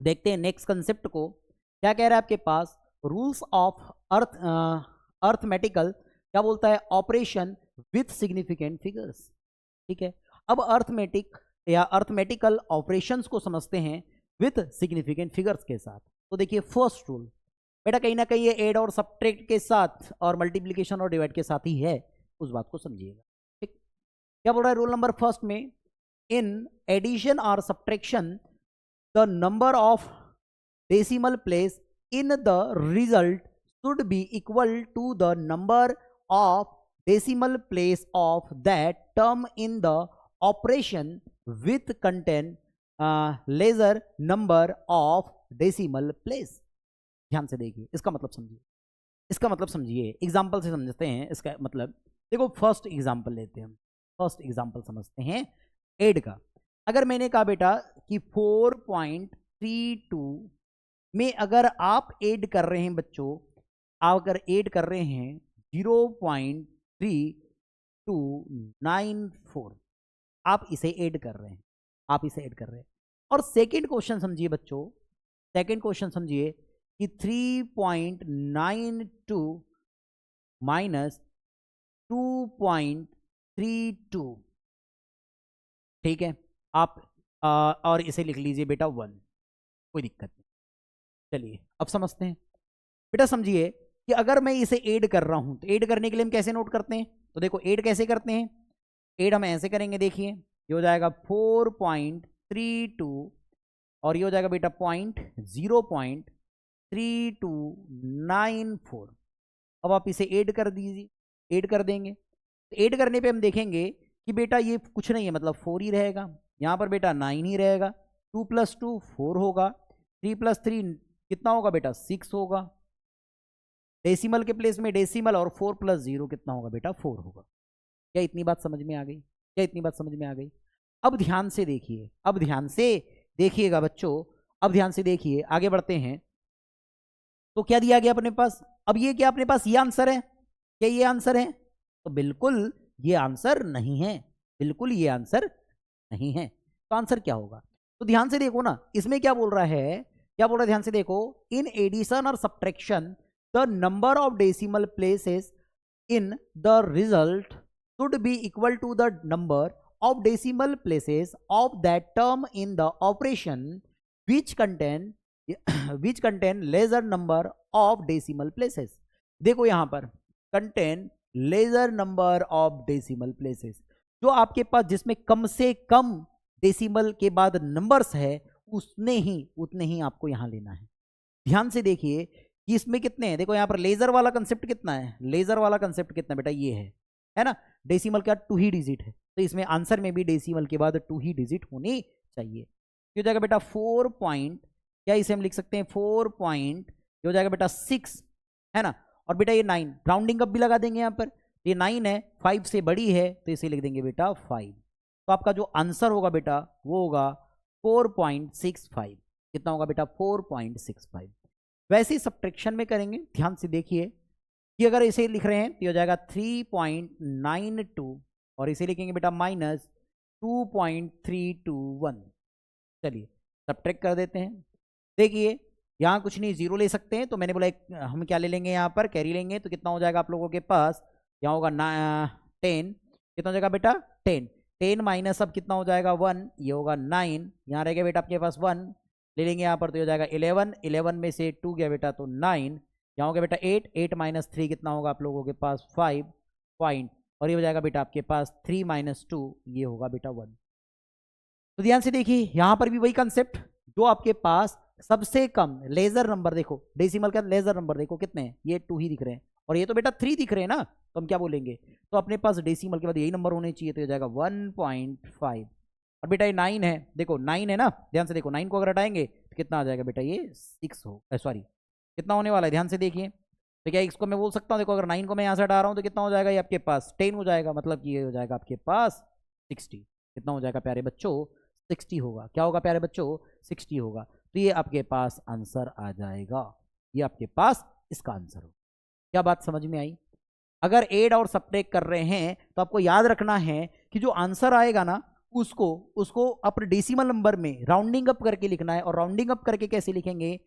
देखते हैं नेक्स्ट कंसेप्ट को क्या कह रहा है आपके पास, रूल्स ऑफ अर्थमेटिकल, क्या बोलता है, ऑपरेशन विथ सिग्निफिकेंट फिगर्स। ठीक है, अब अर्थमेटिक या अर्थमेटिकल ऑपरेशंस को समझते हैं विथ सिग्निफिकेंट फिगर्स के साथ। तो देखिए फर्स्ट रूल बेटा कहीं ना कहीं ये ऐड और सब्ट्रैक्ट के साथ और मल्टीप्लिकेशन और डिवाइड के साथ ही है, उस बात को समझिएगा। ठीक, क्या बोल रहा है रूल नंबर फर्स्ट में, इन एडिशन और subtraction the number of decimal place in the result should be equal to the number of decimal place of that term in the operation with contain lesser number of decimal place. ध्यान से देखिए, इसका मतलब समझिए, इसका मतलब समझिए, example से समझते हैं इसका मतलब। देखो फर्स्ट एग्जाम्पल लेते हैं हम, फर्स्ट एग्जाम्पल समझते हैं ऐड का। अगर मैंने कहा बेटा कि 4.32 में अगर आप ऐड कर रहे हैं बच्चों, अगर ऐड कर रहे हैं 0.3294, आप इसे ऐड कर रहे हैं, आप इसे ऐड कर रहे हैं। और सेकेंड क्वेश्चन समझिए बच्चों, सेकेंड क्वेश्चन समझिए कि 3.92 माइनस 2.32, ठीक है, आप और इसे लिख लीजिए बेटा 1, कोई दिक्कत नहीं। चलिए अब समझते हैं बेटा, समझिए कि अगर मैं इसे ऐड कर रहा हूं तो ऐड करने के लिए हम कैसे नोट करते हैं, तो देखो ऐड कैसे करते हैं, ऐड हम ऐसे करेंगे, देखिए ये हो जाएगा 4.32 और ये हो जाएगा बेटा 0.3294। अब आप इसे ऐड कर दीजिए, ऐड कर देंगे, तो ऐड करने पे हम देखेंगे कि बेटा ये कुछ नहीं है, मतलब 4 ही रहेगा, यहाँ पर बेटा 9 ही रहेगा, 2 + 2 4 होगा, 3 + 3 कितना होगा बेटा 6 होगा, डेसिमल के प्लेस में डेसिमल, और 4 + 0 कितना होगा बेटा 4 होगा। क्या इतनी बात समझ में आ गई, क्या इतनी बात समझ में आ गई। अब ध्यान से देखिए, अब ध्यान से देखिएगा बच्चों, अब ध्यान से देखिए, आगे बढ़ते हैं। तो क्या दिया गया अपने पास, अब ये क्या अपने पास ये आंसर है, क्या ये आंसर है? तो बिल्कुल ये आंसर नहीं है, बिल्कुल ये आंसर नहीं है। तो आंसर क्या होगा? तो ध्यान से देखो ना, इसमें क्या बोल रहा है, क्या बोल रहा है, ध्यान से देखो। इन एडिशन और subtraction the number of decimal places in the result should be equal to the number of decimal places of that term in the operation which contain lesser number of decimal places। देखो यहां पर contain lesser number of decimal places, जो आपके पास जिसमें कम से कम decimal के बाद numbers है उतने ही आपको यहां लेना है। ध्यान से देखिए कि इसमें कितने हैं, देखो यहां पर लेजर वाला कंसेप्ट कितना है, लेजर वाला कंसेप्ट कितना बेटा, ये है ना। डेसिमल क्या 2 ही डिजिट है, तो इसमें आंसर में भी डेसिमल के बाद 2 ही डिजिट होनी चाहिए। हो जाएगा बेटा 4 पॉइंट, क्या इसे हम लिख सकते हैं 4 पॉइंट, हो जाएगा बेटा 6, है ना। और बेटा ये 9, राउंडिंग अप भी लगा देंगे यहाँ पर, ये 9 है, 5 से बड़ी है तो इसे लिख देंगे बेटा 5। तो आपका जो आंसर होगा बेटा वो होगा 4.65। कितना होगा बेटा 4.65। वैसे ही सब्ट्रैक्शन में करेंगे, ध्यान से देखिए कि अगर इसे लिख रहे हैं तो हो जाएगा 3.92 और इसे लिखेंगे बेटा -2.321। चलिए सब्ट्रैक्ट कर देते हैं। देखिए यहाँ कुछ नहीं, जीरो ले सकते हैं, तो मैंने बोला हम क्या ले लेंगे, यहाँ पर कैरी लेंगे। तो कितना हो जाएगा आप लोगों के पास, यहाँ होगा 10, कितना हो जाएगा बेटा 10 माइनस अब कितना हो जाएगा 1, ये होगा 9, यहाँ रह गया बेटा आपके पास 1 ले लेंगे यहाँ पर, तो हो जाएगा 11 में से 2 गया बेटा तो 9, यहाँ हो गया बेटा 8 माइनस 3 कितना होगा आप लोगों के पास 5 पॉइंट, और ये हो जाएगा बेटा आपके पास 3 माइनस 2, ये होगा बेटा 1। तो ध्यान से देखिए यहाँ पर भी वही कंसेप्ट, जो आपके पास सबसे कम लेजर नंबर, देखो डेसिमल का लेजर नंबर देखो कितने हैं, ये 2 ही दिख रहे हैं और ये तो बेटा 3 दिख रहे हैं ना, तो हम क्या बोलेंगे, तो अपने पास डेसिमल के बाद यही नंबर होने चाहिए, तो हो जाएगा 1.5। और बेटा ये 9 है, देखो 9 है ना, ध्यान से देखो 9 को अगर हटाएंगे तो कितना आ जाएगा बेटा, ये 6 हो, सॉरी कितना होने वाला है, ध्यान से देखिए। तो क्या इसको मैं बोल सकता हूँ, देखो अगर 9 को मैं यहाँ से हटा रहा हूँ तो कितना हो जाएगा, ये आपके पास 10 हो जाएगा, मतलब कि ये हो जाएगा आपके पास 60। कितना हो जाएगा प्यारे बच्चों, 60 होगा। क्या होगा प्यारे बच्चों, 60 होगा। तो ये आपके पास आंसर आ जाएगा, ये आपके पास इसका आंसर हो। क्या बात समझ में आई? अगर एड और सब्ट्रैक्ट कर रहे हैं तो आपको याद रखना है कि जो आंसर आएगा ना उसको अपने डेसिमल नंबर में राउंडिंग अप करके लिखना है। और राउंडिंग अप करके कैसे लिखेंगे,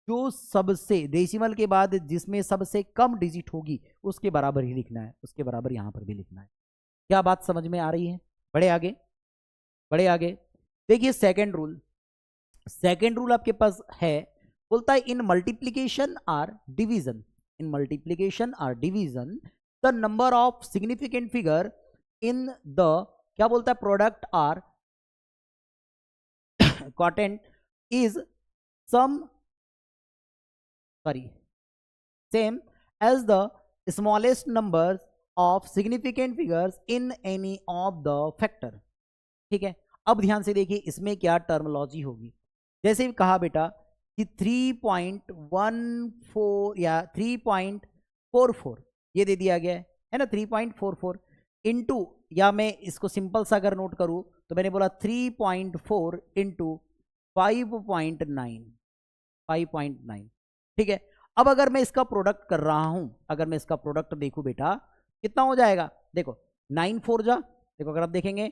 जो सबसे डेसिमल के बाद जिसमें सबसे कम डिजिट होगी उसके बराबर ही लिखना है, उसके बराबर यहां पर भी लिखना है। क्या बात समझ में आ रही है? बढ़े आगे, बढ़े आगे। देखिए सेकेंड रूल, सेकेंड रूल आपके पास है, बोलता है in multiplication or division, in multiplication or division the number of significant figure in the, क्या बोलता है, product or quotient is some, sorry same as the smallest number of significant figures in any of the factor. ठीक है, अब ध्यान से देखिए इसमें क्या टर्मोलॉजी होगी। जैसे कहा बेटा कि 3.14 या 3.44 ये दे दिया गया है ना, 3.44 इंटू, या मैं इसको सिंपल सा अगर नोट करूं तो मैंने बोला 3.4 इंटू 5.9। ठीक है, अब अगर मैं इसका प्रोडक्ट कर रहा हूं, अगर मैं इसका प्रोडक्ट देखूं बेटा कितना हो जाएगा, देखो 9 4 जा, देखो अगर आप देखेंगे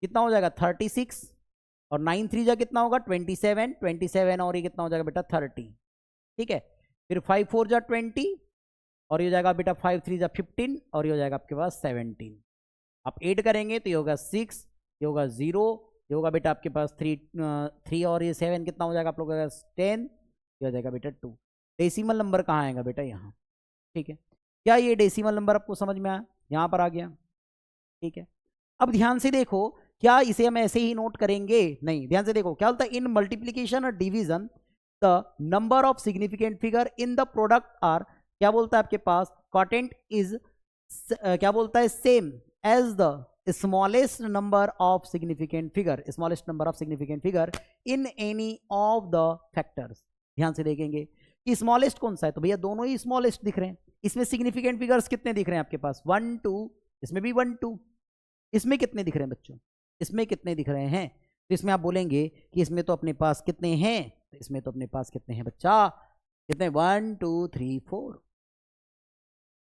कितना हो जाएगा 36, और 9 3 जा कितना होगा 27 और ये कितना हो जाएगा बेटा 30। ठीक है, फिर 5 4 जा 20 और ये हो जाएगा बेटा 5 3 जा 15 और ये हो जाएगा आपके पास 17। आप ऐड करेंगे तो ये होगा 6, ये होगा 0, ये होगा बेटा आपके पास 3 और ये 7 कितना हो जाएगा आप लोगों का 10, ये हो जाएगा बेटा 2। डेसिमल नंबर कहाँ आएगा बेटा यहाँ। ठीक है, क्या ये डेसिमल नंबर आपको समझ में आया, यहाँ पर आ गया। ठीक है, अब ध्यान से देखो, क्या इसे हम ऐसे ही नोट करेंगे, नहीं, ध्यान से देखो क्या बोलता है, इन मल्टीप्लीकेशन और division the number of significant figure in the product or, क्या बोलता है आपके पास, क्वाटेंट इज क्या बोलता है, same as the smallest number of significant figure, smallest number of significant figure in any of the factors. ध्यान से देखेंगे कि स्मॉलेस्ट कौन सा है, तो भैया दोनों ही स्मॉलेस्ट दिख रहे हैं। इसमें सिग्निफिकेंट फिगर्स कितने दिख रहे हैं आपके पास 1 2, इसमें भी 1 2, इसमें कितने दिख रहे हैं बच्चों, इसमें कितने दिख रहे हैं? तो इसमें आप बोलेंगे कि इसमें तो अपने पास कितने हैं, तो इसमें तो अपने पास कितने हैं बच्चा, कितने 1 2 3 4।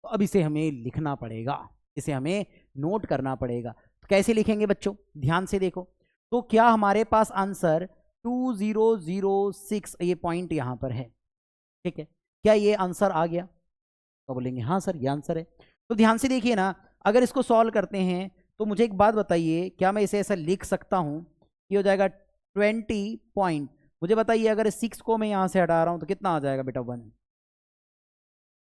तो अब इसे हमें लिखना पड़ेगा, इसे हमें नोट करना पड़ेगा। तो कैसे लिखेंगे बच्चों, ध्यान से देखो। तो क्या हमारे पास आंसर 2006, ये पॉइंट यहां पर है, ठीक है, क्या ये आंसर आ गया? तो बोलेंगे हाँ सर ये आंसर है। तो ध्यान से देखिए ना, अगर इसको सॉल्व करते हैं तो मुझे एक बात बताइए, क्या मैं इसे ऐसा लिख सकता हूं, ये हो जाएगा 20 पॉइंट, मुझे बताइए अगर 6 को मैं यहां से हटा रहा हूं तो कितना आ जाएगा बेटा 1,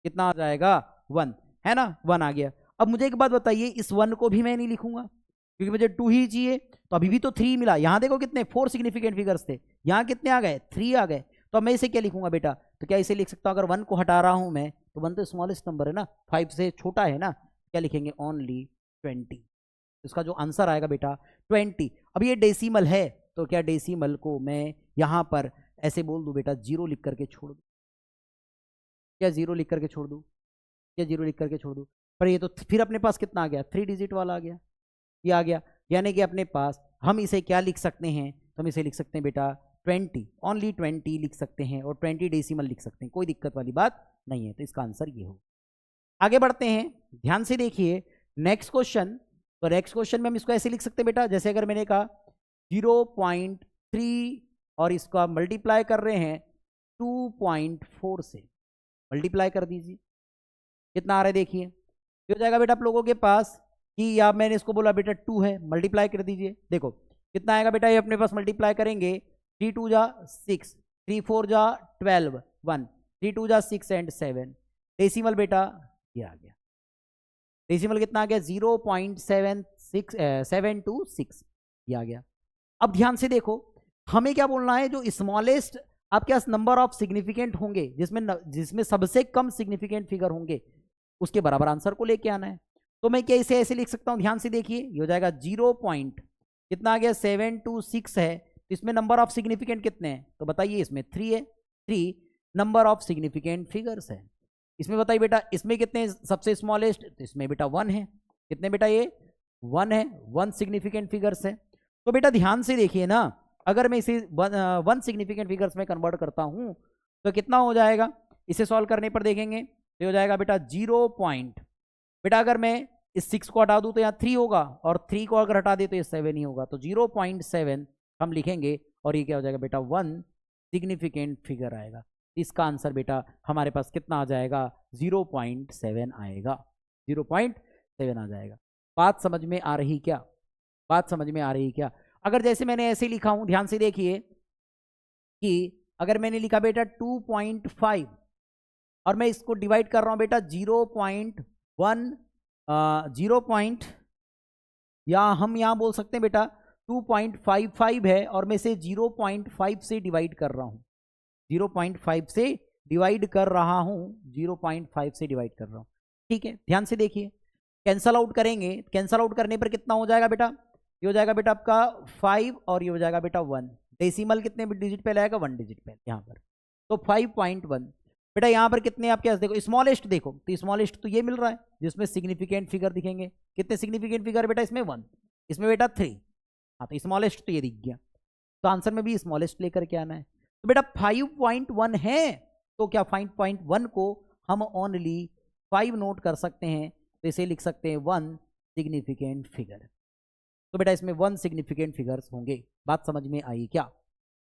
कितना आ जाएगा 1, है ना, 1 आ गया। अब मुझे एक बात बताइए, इस 1 को भी मैं नहीं लिखूंगा क्योंकि मुझे 2 ही चाहिए, तो अभी भी तो 3 मिला। यहां देखो कितने 4 सिग्निफिकेंट फिगर्स थे, यहां कितने आ गए 3 आ गए। तो अब मैं इसे क्या लिखूंगा बेटा, तो क्या इसे लिख सकता हूं, अगर 1 को हटा रहा हूं मैं तो 1 तो स्मॉलेस्ट नंबर है ना, 5 से छोटा है ना, क्या लिखेंगे ओनली 20। इसका जो आंसर आएगा बेटा 20। अब ये डेसिमल है तो क्या डेसिमल को मैं यहां पर ऐसे बोल दूं बेटा 0 लिख करके छोड़ दूं, क्या 0 लिख करके छोड़ दूं, क्या 0 लिख करके छोड़ दूं? पर ये तो फिर अपने पास कितना आ गया, 3 डिजिट वाला आ गया, ये आ गया। यानी कि अपने पास हम इसे क्या लिख सकते हैं, तो हम इसे लिख सकते हैं बेटा 20, ओनली 20 लिख सकते हैं, और 20 डेसिमल लिख सकते हैं, कोई दिक्कत वाली बात नहीं है। तो इसका आंसर ये हो। आगे बढ़ते हैं, ध्यान से देखिए नेक्स्ट क्वेश्चन। तो नेक्स्ट क्वेश्चन में हम इसको ऐसे लिख सकते हैं बेटा, जैसे अगर मैंने कहा 0.3 और इसका मल्टीप्लाई कर रहे हैं 2.4 से, मल्टीप्लाई कर दीजिए, कितना आ रहा है देखिए, ये हो जाएगा बेटा आप लोगों के पास कि या मैंने इसको बोला बेटा 2 है, मल्टीप्लाई कर दीजिए, देखो कितना आएगा बेटा, ये अपने पास मल्टीप्लाई करेंगे 3 2 जा 6, 3 4 जा 12, 1 3 2 जा 6 एंड 7, डेसिमल बेटा ये आ गया, डेसिमल कितना आ गया 0.726 ये आ गया। अब ध्यान से देखो, हमें क्या बोलना है, जो स्मॉलेस्ट आपके पास नंबर ऑफ सिग्निफिकेंट होंगे, जिसमें सबसे कम सिग्निफिकेंट फिगर होंगे, उसके बराबर आंसर को लेके आना है। तो मैं क्या इसे ऐसे लिख सकता हूं, ध्यान से देखिए, ये हो जाएगा 0 पॉइंट कितना आ गया 726 है, तो इसमें नंबर ऑफ सिग्निफिकेंट कितने हैं, तो बताइए इसमें 3 है, 3 नंबर ऑफ सिग्निफिकेंट फिगर्स है। इसमें बताइए बेटा इसमें कितने सबसे स्मॉलेस्ट, तो इसमें बेटा 1 है, कितने बेटा ये 1 है, 1 सिग्निफिकेंट फिगर्स है। तो बेटा ध्यान से देखिए ना, अगर मैं इसे 1 सिग्निफिकेंट फिगर्स में कन्वर्ट करता हूं तो कितना हो जाएगा, इसे सॉल्व करने पर देखेंगे तो हो जाएगा बेटा 0 पॉइंट, बेटा अगर मैं इस 6 को हटा दूं तो यहाँ 3 होगा, और 3 को अगर हटा दे तो ये 7 ही होगा, तो 0.7 हम लिखेंगे, और ये क्या हो जाएगा बेटा 1 सिग्निफिकेंट फिगर आएगा। इसका आंसर बेटा हमारे पास कितना आ जाएगा 0.7 आएगा, 0.7 आ जाएगा। बात समझ में आ रही क्या, बात समझ में आ रही क्या? अगर जैसे मैंने ऐसे लिखा हूं, ध्यान से देखिए कि अगर मैंने लिखा बेटा 2.5 और मैं इसको डिवाइड कर रहा हूं बेटा 0.1 0. या हम यहां बोल सकते हैं बेटा 2.55 है और मैं इसे 0.5 से डिवाइड कर रहा हूं, 0.5 से डिवाइड कर रहा हूं, 0.5 से डिवाइड कर रहा हूं, ठीक है। ध्यान से देखिए, कैंसल आउट करेंगे, कैंसल आउट करने पर कितना हो जाएगा बेटा, ये हो जाएगा बेटा आपका 5 और ये हो जाएगा बेटा 1, डेसिमल कितने डिजिट पे लाएगा 1 डिजिट पे यहां पर, तो 5.1। बेटा यहां पर कितने आपके पास देखो स्मॉलेस्ट, देखो तो स्मॉलेस्ट तो ये मिल रहा है जिसमें सिग्निफिकेंट फिगर दिखेंगे, कितने सिग्निफिकेंट फिगर बेटा इसमें 1, इसमें बेटा 3, हाँ तो स्मॉलेस्ट तो ये दिख गया, तो आंसर में भी स्मॉलेस्ट लेकर के आना है। तो बेटा 5.1 है, तो क्या 5.1 को हम ओनली 5 नोट कर सकते हैं, तो इसे लिख सकते हैं 1 सिग्निफिकेंट फिगर। तो बेटा इसमें 1 सिग्निफिकेंट फिगर्स होंगे। बात समझ में आई क्या?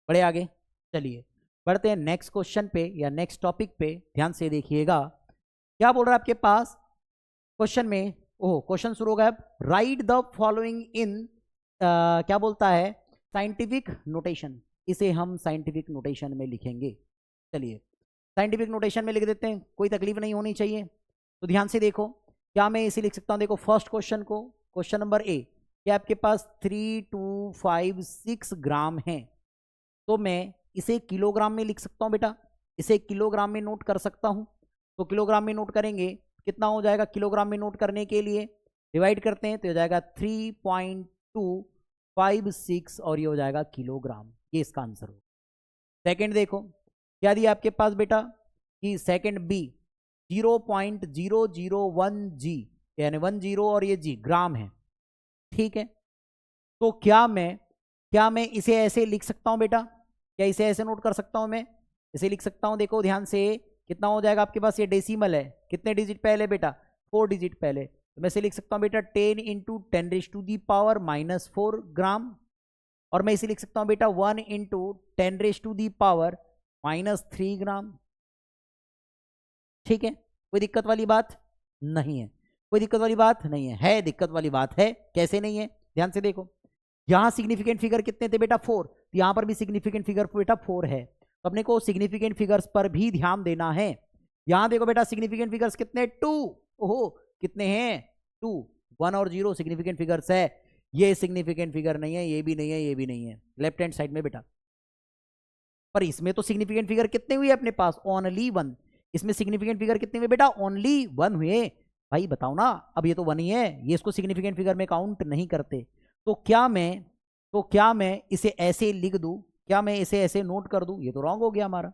बढ़े आगे, चलिए बढ़ते हैं नेक्स्ट क्वेश्चन पे या नेक्स्ट टॉपिक पे। ध्यान से देखिएगा क्या बोल रहा है आपके पास क्वेश्चन में, ओह क्वेश्चन शुरू हो गया। राइट द फॉलोइंग इन क्या बोलता है साइंटिफिक नोटेशन, इसे हम साइंटिफिक नोटेशन में लिखेंगे। चलिए साइंटिफिक नोटेशन में लिख देते हैं, कोई तकलीफ नहीं होनी चाहिए। तो ध्यान से देखो, क्या मैं इसे लिख सकता हूं, देखो फर्स्ट क्वेश्चन को, क्वेश्चन नंबर ए, क्या आपके पास 3256 ग्राम है, तो मैं इसे किलोग्राम में लिख सकता हूं बेटा, इसे किलोग्राम में नोट कर सकता हूं। तो किलोग्राम में नोट करेंगे कितना हो जाएगा, किलोग्राम में नोट करने के लिए डिवाइड करते हैं तो हो जाएगा 3.256 और ये हो जाएगा किलोग्राम, ये इसका आंसर हो। सेकंड देखो क्या दिया आपके पास बेटा कि सेकंड बी 0.001 जी, यानी 10 और ये जी ग्राम है, ठीक है। तो क्या मैं इसे ऐसे लिख सकता हूं बेटा? क्या इसे ऐसे नोट कर सकता हूं? मैं इसे लिख सकता हूं, देखो ध्यान से, कितना हो जाएगा आपके पास? ये डेसिमल है, कितने डिजिट पहले बेटा? 4 डिजिट पहले। तो मैं इसे लिख सकता हूं बेटा 10 इंटू 10⁻⁻⁴ ग्राम। और मैं इसे लिख सकता हूं बेटा 1 इंटू 10⁻⁻³ ग्राम। ठीक है, कोई दिक्कत वाली बात नहीं है? कोई दिक्कत वाली बात नहीं है? है दिक्कत वाली बात है, कैसे नहीं है? ध्यान से देखो, यहां सिग्निफिकेंट फिगर कितने थे बेटा? 4। तो यहां पर भी सिग्निफिकेंट फिगर बेटा 4 है। तो अपने को सिग्निफिकेंट फिगर्स पर भी ध्यान देना है। यहां देखो बेटा सिग्निफिकेंट फिगर्स कितने? 2। ओहो, कितने हैं? 2। 1 और 0 सिग्निफिकेंट फिगर्स है। ये सिग्निफिकेंट फिगर नहीं है, ये भी नहीं है, ये भी नहीं है, लेफ्ट हैंड साइड में बेटा। पर इसमें तो सिग्निफिकेंट फिगर कितने हुए अपने पास? ओनली 1। इसमें सिग्निफिकेंट फिगर कितने हुए बेटा? ओनली 1 हुए। भाई बताओ ना, अब ये तो 1 ही है, ये इसको सिग्निफिकेंट फिगर में काउंट नहीं करते। तो क्या मैं इसे ऐसे लिख दूं? क्या मैं इसे ऐसे नोट कर दूं? ये तो रॉन्ग हो गया हमारा,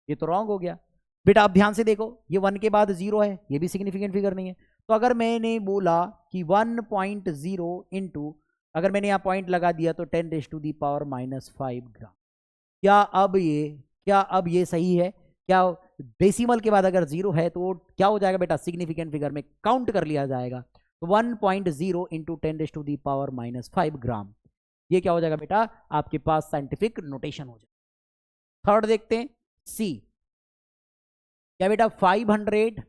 ये तो रॉन्ग हो गया बेटा। अब ध्यान से देखो, ये 1 के बाद 0 है, ये भी सिग्निफिकेंट फिगर नहीं है। तो अगर मैंने बोला कि 1.0 इंटू, अगर मैंने यहां पॉइंट लगा दिया तो 10⁻⁻5 ग्राम, क्या अब ये सही है? क्या डेसिमल के बाद अगर 0 है तो क्या हो जाएगा बेटा? सिग्निफिकेंट फिगर में काउंट कर लिया जाएगा। तो 1.0 इंटू 10⁻⁻5 ग्राम, ये क्या हो जाएगा बेटा? आपके पास साइंटिफिक नोटेशन हो जाएगा। थर्ड देखते हैं, सी। क्या बेटा? 500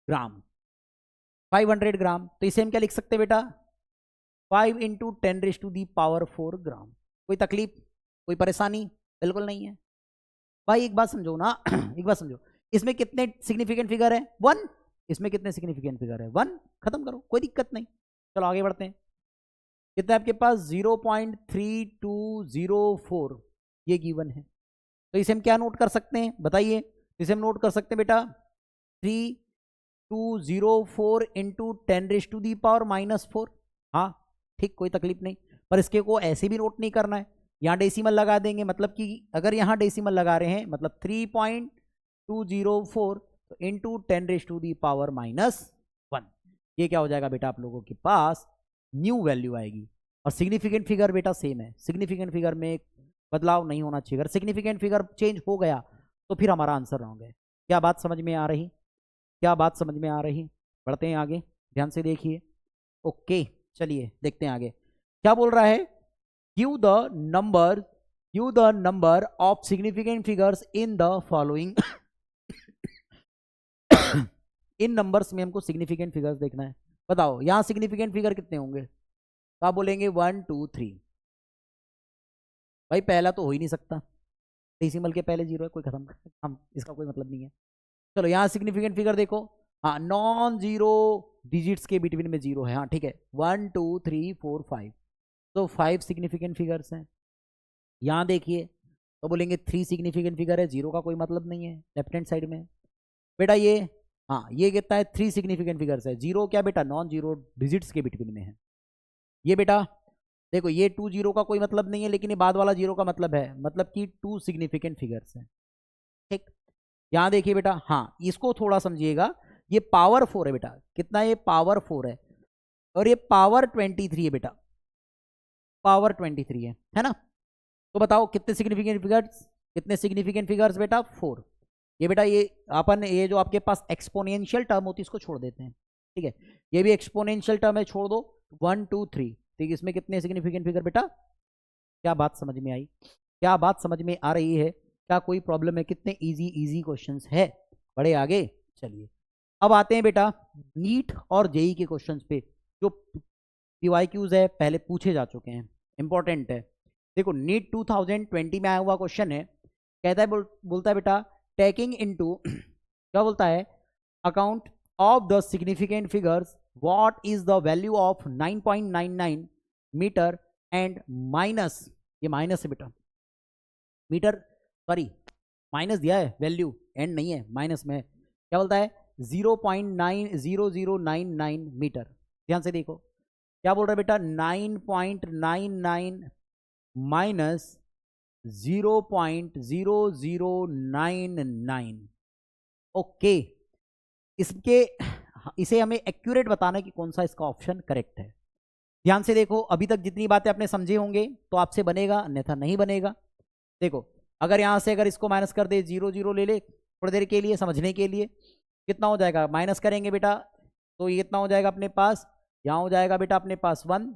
ग्राम। 500 ग्राम, तो इसे हम क्या लिख सकते हैं बेटा? 5 इंटू 10⁻⁴ ग्राम। कोई तकलीफ, कोई परेशानी? बिल्कुल नहीं है। भाई एक बात समझो ना एक बात समझो, इसमें कितने सिग्निफिकेंट फिगर है? 1। इसमें कितने सिग्निफिकेंट फिगर है? 1। खत्म करो, कोई दिक्कत नहीं। चलो आगे बढ़ते हैं। कितना है आपके पास? 0.3204, ये गिवन है। तो इसे हम क्या नोट कर सकते हैं बताइए? इसे हम नोट कर सकते हैं बेटा 3204 इंटू 10⁻⁻⁴। हाँ ठीक, कोई तकलीफ नहीं। पर इसके को ऐसे भी नोट नहीं करना है, यहाँ डेसिमल लगा देंगे, मतलब कि अगर यहाँ डेसिमल लगा रहे हैं मतलब 3.204 इंटू 10⁻⁻1, ये क्या हो जाएगा बेटा? आप लोगों के पास न्यू वैल्यू आएगी। और सिग्निफिकेंट फिगर बेटा सेम है, सिग्निफिकेंट फिगर में बदलाव नहीं होना चाहिए। अगर सिग्निफिकेंट फिगर चेंज हो गया तो फिर हमारा आंसर रॉन्ग है। क्या बात समझ में आ रही? क्या बात समझ में आ रही? बढ़ते हैं आगे, ध्यान से देखिए। ओके, चलिए देखते हैं आगे क्या बोल रहा है। Give the number of significant figures in the following in numbers में हमको सिग्निफिकेंट फिगर्स देखना है। बताओ यहां सिग्निफिकेंट फिगर कितने होंगे? तो आप बोलेंगे 1 2 3। भाई पहला तो हो ही नहीं सकता, डेसिमल के पहले 0 है, कोई खत्म, हम इसका कोई मतलब नहीं है। चलो यहाँ सिग्निफिकेंट फिगर देखो, हाँ नॉन जीरो डिजिट्स के बिटवीन में 0 है। हाँ ठीक है, 1 2 3 4 5, तो 5 सिग्निफिकेंट फिगर्स हैं। यहाँ देखिए तो बोलेंगे 3 सिग्निफिकेंट फिगर है, 0 का कोई मतलब नहीं है लेफ्ट हैंड साइड में बेटा। ये हाँ, ये कितना है? 3 सिग्निफिकेंट फिगर्स है। 0 क्या बेटा? नॉन जीरो डिजिट्स के बिटवीन में है। ये बेटा देखो, ये 2 0 का कोई मतलब नहीं है, लेकिन ये बाद वाला 0 का मतलब है, मतलब कि 2 सिग्निफिकेंट फिगर्स है। ठीक, यहां देखिए बेटा, हाँ इसको थोड़ा समझिएगा, ये पावर 4 है बेटा। कितना? ये पावर 4 है, और ये पावर 23 है बेटा, पावर 23 है ना? तो बताओ कितने सिग्निफिकेंट फिगर्स? कितने सिग्निफिकेंट फिगर्स बेटा? 4। ये बेटा ये अपन, ये जो आपके पास एक्सपोनेंशियल टर्म होती है इसको छोड़ देते हैं, ठीक है? ये भी एक्सपोनेंशियल टर्म है, छोड़ दो। 1 2 3, ठीक, इसमें कितने सिग्निफिकेंट फिगर बेटा? क्या बात समझ में आई? क्या बात समझ में आ रही है? क्या कोई प्रॉब्लम है? कितने इजी इजी क्वेश्चंस है। बड़े आगे चलिए, अब आते हैं बेटा नीट और जेई के क्वेश्चंस पे, जो पीवाईक्यूज है पहले पूछे जा चुके हैं, इंपॉर्टेंट है। देखो नीट 2020 में आया हुआ क्वेश्चन है, कहता है बोलता है बेटा टेकिंग इनटू क्या बोलता है? Account of the significant figures, what is the value of 9.99 metre and minus, ये माइनस है बेटा, मीटर सॉरी माइनस दिया है, वैल्यू एंड नहीं है, माइनस में है। क्या बोलता है? 0.90099 मीटर। ध्यान से देखो क्या बोल रहा है बेटा? 9.99 माइनस 0.0099। ओके, इसे हमें एक्यूरेट बताना है कि कौन सा इसका ऑप्शन करेक्ट है। ध्यान से देखो, अभी तक जितनी बातें आपने समझे होंगे तो आपसे बनेगा, अन्यथा नहीं बनेगा। देखो, अगर यहाँ से अगर इसको माइनस कर दे, 0 0 ले ले थोड़ी देर के लिए समझने के लिए, कितना हो जाएगा, माइनस करेंगे बेटा तो ये कितना हो जाएगा अपने पास, यहाँ हो जाएगा बेटा अपने पास 1,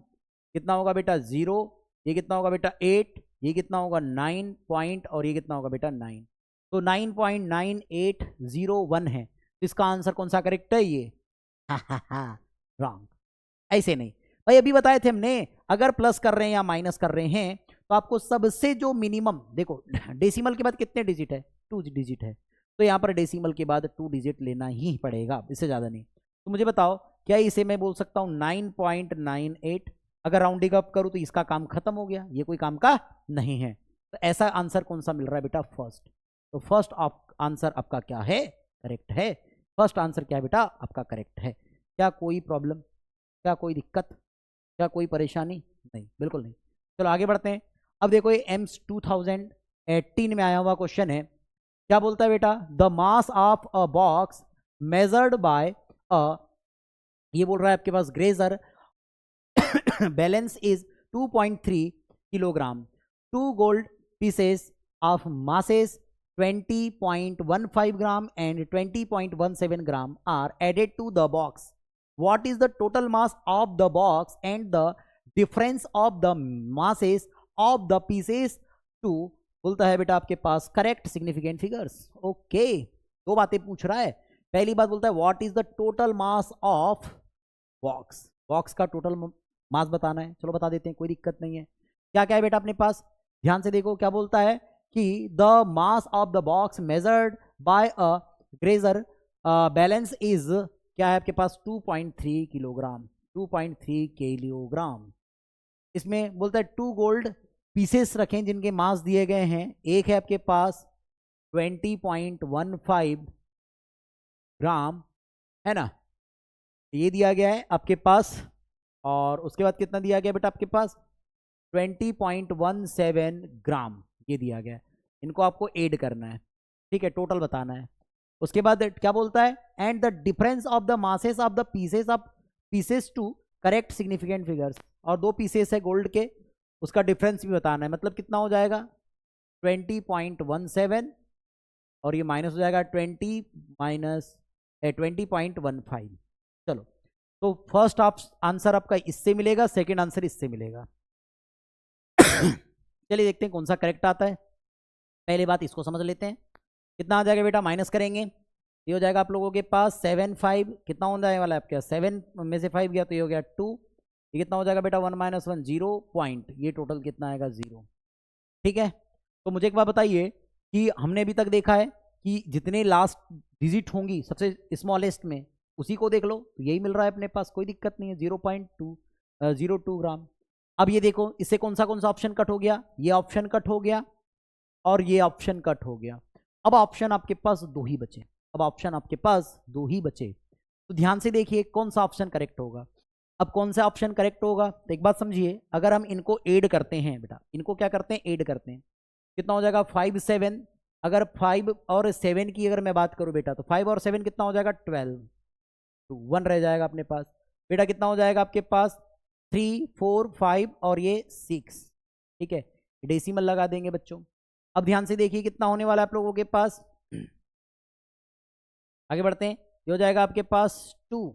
कितना होगा बेटा 0, ये कितना होगा बेटा 8, ये कितना होगा 9 पॉइंट, और ये कितना होगा बेटा 9, तो 9.9801 है। तो इसका आंसर कौन सा करेक्ट है, ये रॉन्ग। ऐसे नहीं भाई, अभी बताए थे हमने, अगर प्लस कर रहे हैं या माइनस कर रहे हैं तो आपको सबसे जो मिनिमम, देखो डेसिमल के बाद कितने डिजिट है, 2 डिजिट है, तो यहाँ पर डेसिमल के बाद 2 डिजिट लेना ही पड़ेगा, इससे ज़्यादा नहीं। तो मुझे बताओ, क्या इसे मैं बोल सकता हूँ 9.98, अगर राउंडिंग अप करूँ तो इसका काम खत्म हो गया, ये कोई काम का नहीं है। तो ऐसा आंसर कौन सा मिल रहा है बेटा, फर्स्ट। तो फर्स्ट आंसर आपका क्या है, करेक्ट है। फर्स्ट आंसर क्या है बेटा आपका, करेक्ट है। क्या कोई प्रॉब्लम, क्या कोई दिक्कत, क्या कोई परेशानी, नहीं, बिल्कुल नहीं। चलो आगे बढ़ते हैं। अब देखो ये एम्स 2018 में आया हुआ क्वेश्चन है, क्या बोलता है बेटा, the mass of a box measured by a, ये बोल रहा है आपके पास grocer balance is 2.3 kilogram, 2 gold pieces of masses 20.15 gram and 20.17 gram are added to the box. What is the total mass of the box and the difference of the masses of the pieces to, बोलता है बेटा आपके पास correct significant figures. Okay, दो बातें पूछ रहा है। पहली बात बोलता है what is the total mass of box, box का टोटल मास बताना है। चलो बता देते हैं, कोई दिक्कत नहीं है। क्या क्या है बेटा अपने पास, ध्यान से देखो, क्या बोलता है कि the mass of the box measured by a grazer balance is, क्या है आपके पास 2.3 किलोग्राम, 2.3 किलोग्राम। इसमें बोलता है 2 गोल्ड पीसेस रखें जिनके मास दिए गए हैं, एक है आपके पास 20.15 ग्राम, है ना, ये दिया गया है आपके पास, और उसके बाद कितना दिया गया बेटा आपके पास 20.17 ग्राम, ये दिया गया है। इनको आपको ऐड करना है, ठीक है, टोटल बताना है। उसके बाद क्या बोलता है, and the difference of the masses of the pieces to correct significant figures, और 2 पीसेस है गोल्ड के, उसका डिफरेंस भी बताना है, मतलब कितना हो जाएगा 20.17, और ये माइनस हो जाएगा 20.15। चलो, तो फर्स्ट आंसर आपका इससे मिलेगा, सेकेंड आंसर इससे मिलेगा। चलिए देखते हैं कौन सा करेक्ट आता है। पहले बात इसको समझ लेते हैं, कितना आ जाएगा बेटा, माइनस करेंगे, ये हो जाएगा आप लोगों के पास 7 5, कितना हो जाने वाला है आपके 7 में से 5 गया तो ये हो गया 2, ये कितना हो जाएगा बेटा 1 - 1 0 पॉइंट, ये टोटल कितना आएगा 0। ठीक है, तो मुझे एक बात बताइए कि हमने अभी तक देखा है कि जितने लास्ट डिजिट होंगी सबसे स्मॉलेस्ट में, उसी को देख लो, तो यही मिल रहा है अपने पास, कोई दिक्कत नहीं है, 0.202 ग्राम। अब ये देखो, इससे कौन सा ऑप्शन कट हो गया, ये ऑप्शन कट हो गया और ये ऑप्शन कट हो गया। अब ऑप्शन आपके पास 2 ही बचे, अब ऑप्शन आपके पास 2 ही बचे, तो ध्यान से देखिए कौन सा ऑप्शन करेक्ट होगा। अब कौन सा ऑप्शन करेक्ट होगा, तो एक बात समझिए, अगर हम इनको ऐड करते हैं बेटा, इनको क्या करते हैं, ऐड करते हैं, कितना हो जाएगा 5 7, अगर 5 और 7 की अगर मैं बात करूं बेटा, तो 5 और 7 कितना हो जाएगा 12, तो 1 रह जाएगा अपने पास बेटा, कितना हो जाएगा आपके पास 3 4 5 और ये 6, ठीक है, डेसिमल लगा देंगे बच्चों। अब ध्यान से देखिए कितना होने वाला है आप लोगों के पास, आगे बढ़ते हैं, ये हो जाएगा आपके पास 2,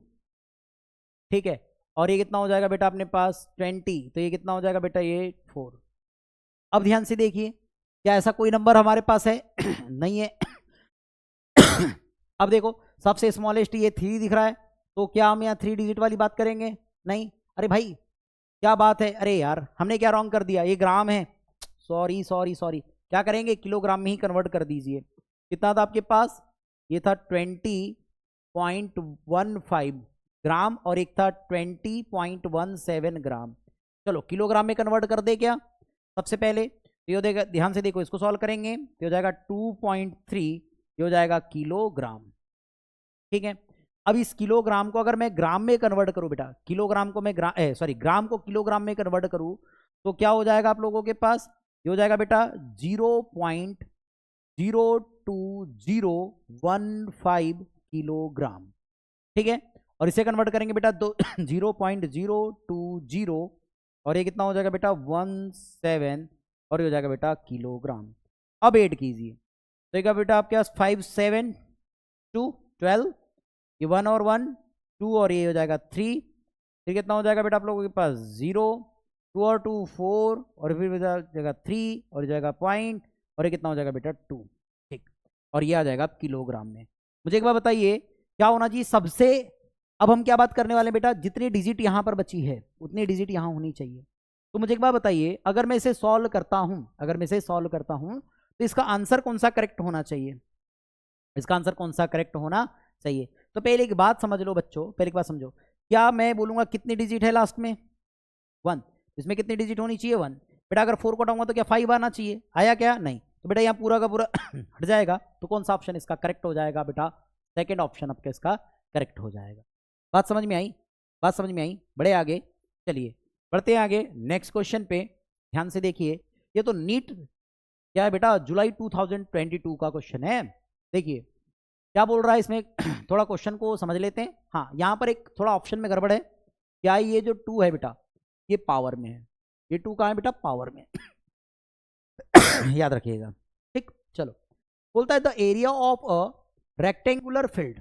ठीक है, और ये कितना हो जाएगा बेटा अपने पास 20, तो ये कितना हो जाएगा बेटा ये 4। अब ध्यान से देखिए, क्या ऐसा कोई नंबर हमारे पास है नहीं है। अब देखो, सबसे स्मॉलेस्ट ये 3 दिख रहा है, तो क्या हम यहाँ 3 डिजिट वाली बात करेंगे, नहीं। अरे भाई क्या बात है, अरे यार हमने क्या रॉन्ग कर दिया, ये ग्राम है, सॉरी सॉरी सॉरी, क्या करेंगे किलोग्राम में ही कन्वर्ट कर दीजिए। कितना था आपके पास, ये था 20.15 ग्राम और एक था 20.17 ग्राम। चलो किलोग्राम में कन्वर्ट कर दे क्या, सबसे पहले तो ये देगा, ध्यान से देखो, इसको सॉल्व करेंगे तो हो जाएगा 2.3, ये हो जाएगा किलोग्राम, ठीक है। अब इस किलोग्राम को अगर मैं ग्राम में कन्वर्ट करूं बेटा, किलोग्राम को मैं ग्राम को किलोग्राम में कन्वर्ट करूं, तो क्या हो जाएगा आप लोगों के पास, ये हो जाएगा बेटा 0.02015 किलोग्राम, ठीक है। और इसे कन्वर्ट करेंगे बेटा तो 0.020 और ये कितना हो जाएगा बेटा 17 और ये हो जाएगा बेटा किलोग्राम। अब ऐड कीजिए तो एक बेटा आपके पास 5 7 2 12, ये 1 और 1 2 और ये हो जाएगा 3, फिर कितना हो जाएगा बेटा आप लोगों के पास 0 2 और 2 4 और फिर जाएगा 3 और जाएगा पॉइंट और ये कितना हो जाएगा बेटा 2, ठीक। और ये आ जाएगा आप किलोग्राम में। मुझे एक बार बताइए क्या होना चाहिए सबसे, अब हम क्या बात करने वाले हैं बेटा, जितनी डिजिट यहाँ पर बची है उतनी डिजिट यहाँ होनी चाहिए। तो मुझे एक बात बताइए अगर मैं इसे सॉल्व करता हूँ, अगर मैं इसे सॉल्व करता हूँ तो इसका आंसर कौन सा करेक्ट होना चाहिए, इसका आंसर कौन सा करेक्ट होना चाहिए। तो पहले एक बात समझ लो बच्चों, पहले एक बात समझो, क्या मैं बोलूंगा कितनी डिजिट है लास्ट में 1, इसमें कितनी डिजिट होनी चाहिए 1। बेटा अगर 4 को हटाऊंगा तो क्या 5 आना चाहिए, आया क्या नहीं, तो बेटा यहाँ पूरा का पूरा हट जाएगा, तो कौन सा ऑप्शन इसका करेक्ट हो जाएगा बेटा, सेकेंड ऑप्शन आपका इसका करेक्ट हो जाएगा। बात समझ में आई, बात समझ में आई, बढ़े आगे, चलिए बढ़ते हैं आगे नेक्स्ट क्वेश्चन पे, ध्यान से देखिए। ये तो नीट क्या है बेटा जुलाई 2022 का क्वेश्चन है। देखिए क्या बोल रहा है इसमें थोड़ा क्वेश्चन को समझ लेते हैं। हाँ यहाँ पर एक थोड़ा ऑप्शन में गड़बड़ है, क्या ये जो 2 है बेटा ये पावर में है, ये 2 कहाँ है बेटा पावर में याद रखिएगा, ठीक। चलो बोलता है the area of a rectangular field.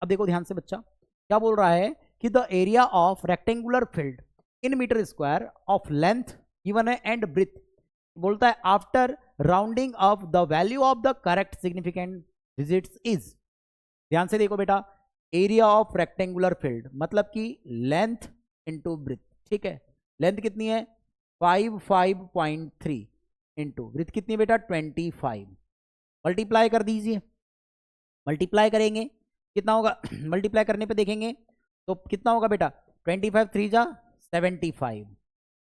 अब देखो ध्यान से बच्चा, क्या बोल रहा है कि the area of rectangular field in metre square of length given है एंड ब्रेथ, बोलता है after rounding off the value of the correct significant digits is. ध्यान से देखो बेटा, एरिया ऑफ रेक्टेंगुलर फील्ड मतलब कि लेंथ इंटू ब्रेथ, ठीक है। लेंथ कितनी है 5.3 इंटू ब्रेथ कितनी है बेटा 25, मल्टीप्लाई कर दीजिए, मल्टीप्लाई करेंगे कितना होगा मल्टीप्लाई करने पे देखेंगे तो कितना होगा बेटा 25 3 जा 75,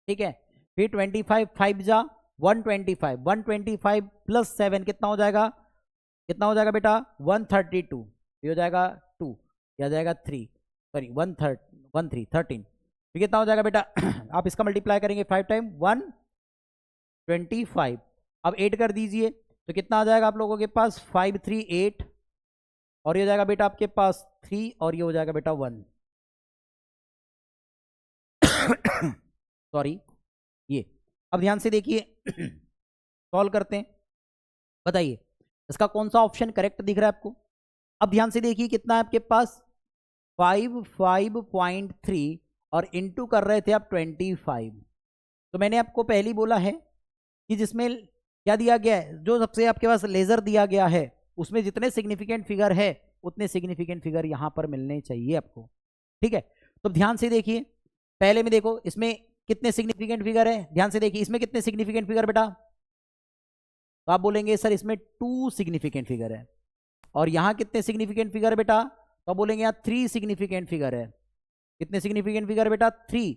ठीक है। फिर 25 5 जा 125, 125 प्लस 7 कितना हो जाएगा, कितना हो जाएगा बेटा 132, ये हो जाएगा 2, ये आ जाएगा 3, सॉरी 13, फिर कितना हो जाएगा बेटा आप इसका मल्टीप्लाई करेंगे 5 टाइम 125, अब 8 कर दीजिए तो कितना आ जाएगा आप लोगों के पास 5 3 8 और ये हो जाएगा बेटा आपके पास 3 और ये हो जाएगा बेटा 1 सॉरी ये। अब ध्यान से देखिए सॉल्व करते हैं, बताइए इसका कौन सा ऑप्शन करेक्ट दिख रहा है आपको। अब ध्यान से देखिए कितना है आपके पास 5.3 और इनटू कर रहे थे आप 25। तो मैंने आपको पहले ही बोला है कि जिसमें क्या दिया गया है, जो सबसे आपके पास लेजर दिया गया है उसमें जितने सिग्निफिकेंट फिगर है उतने सिग्निफिकेंट फिगर यहां पर मिलने चाहिए आपको, ठीक है। तो ध्यान से देखिए पहले में देखो इसमें कितने सिग्निफिकेंट फिगर है, ध्यान से देखिए इसमें कितने सिग्निफिकेंट फिगर बेटा, तो आप बोलेंगे सर इसमें 2 सिग्निफिकेंट फिगर है, और यहां कितने सिग्निफिकेंट फिगर बेटा, तो आप बोलेंगे यहाँ 3 सिग्निफिकेंट फिगर है। कितने सिग्निफिकेंट फिगर है बेटा 3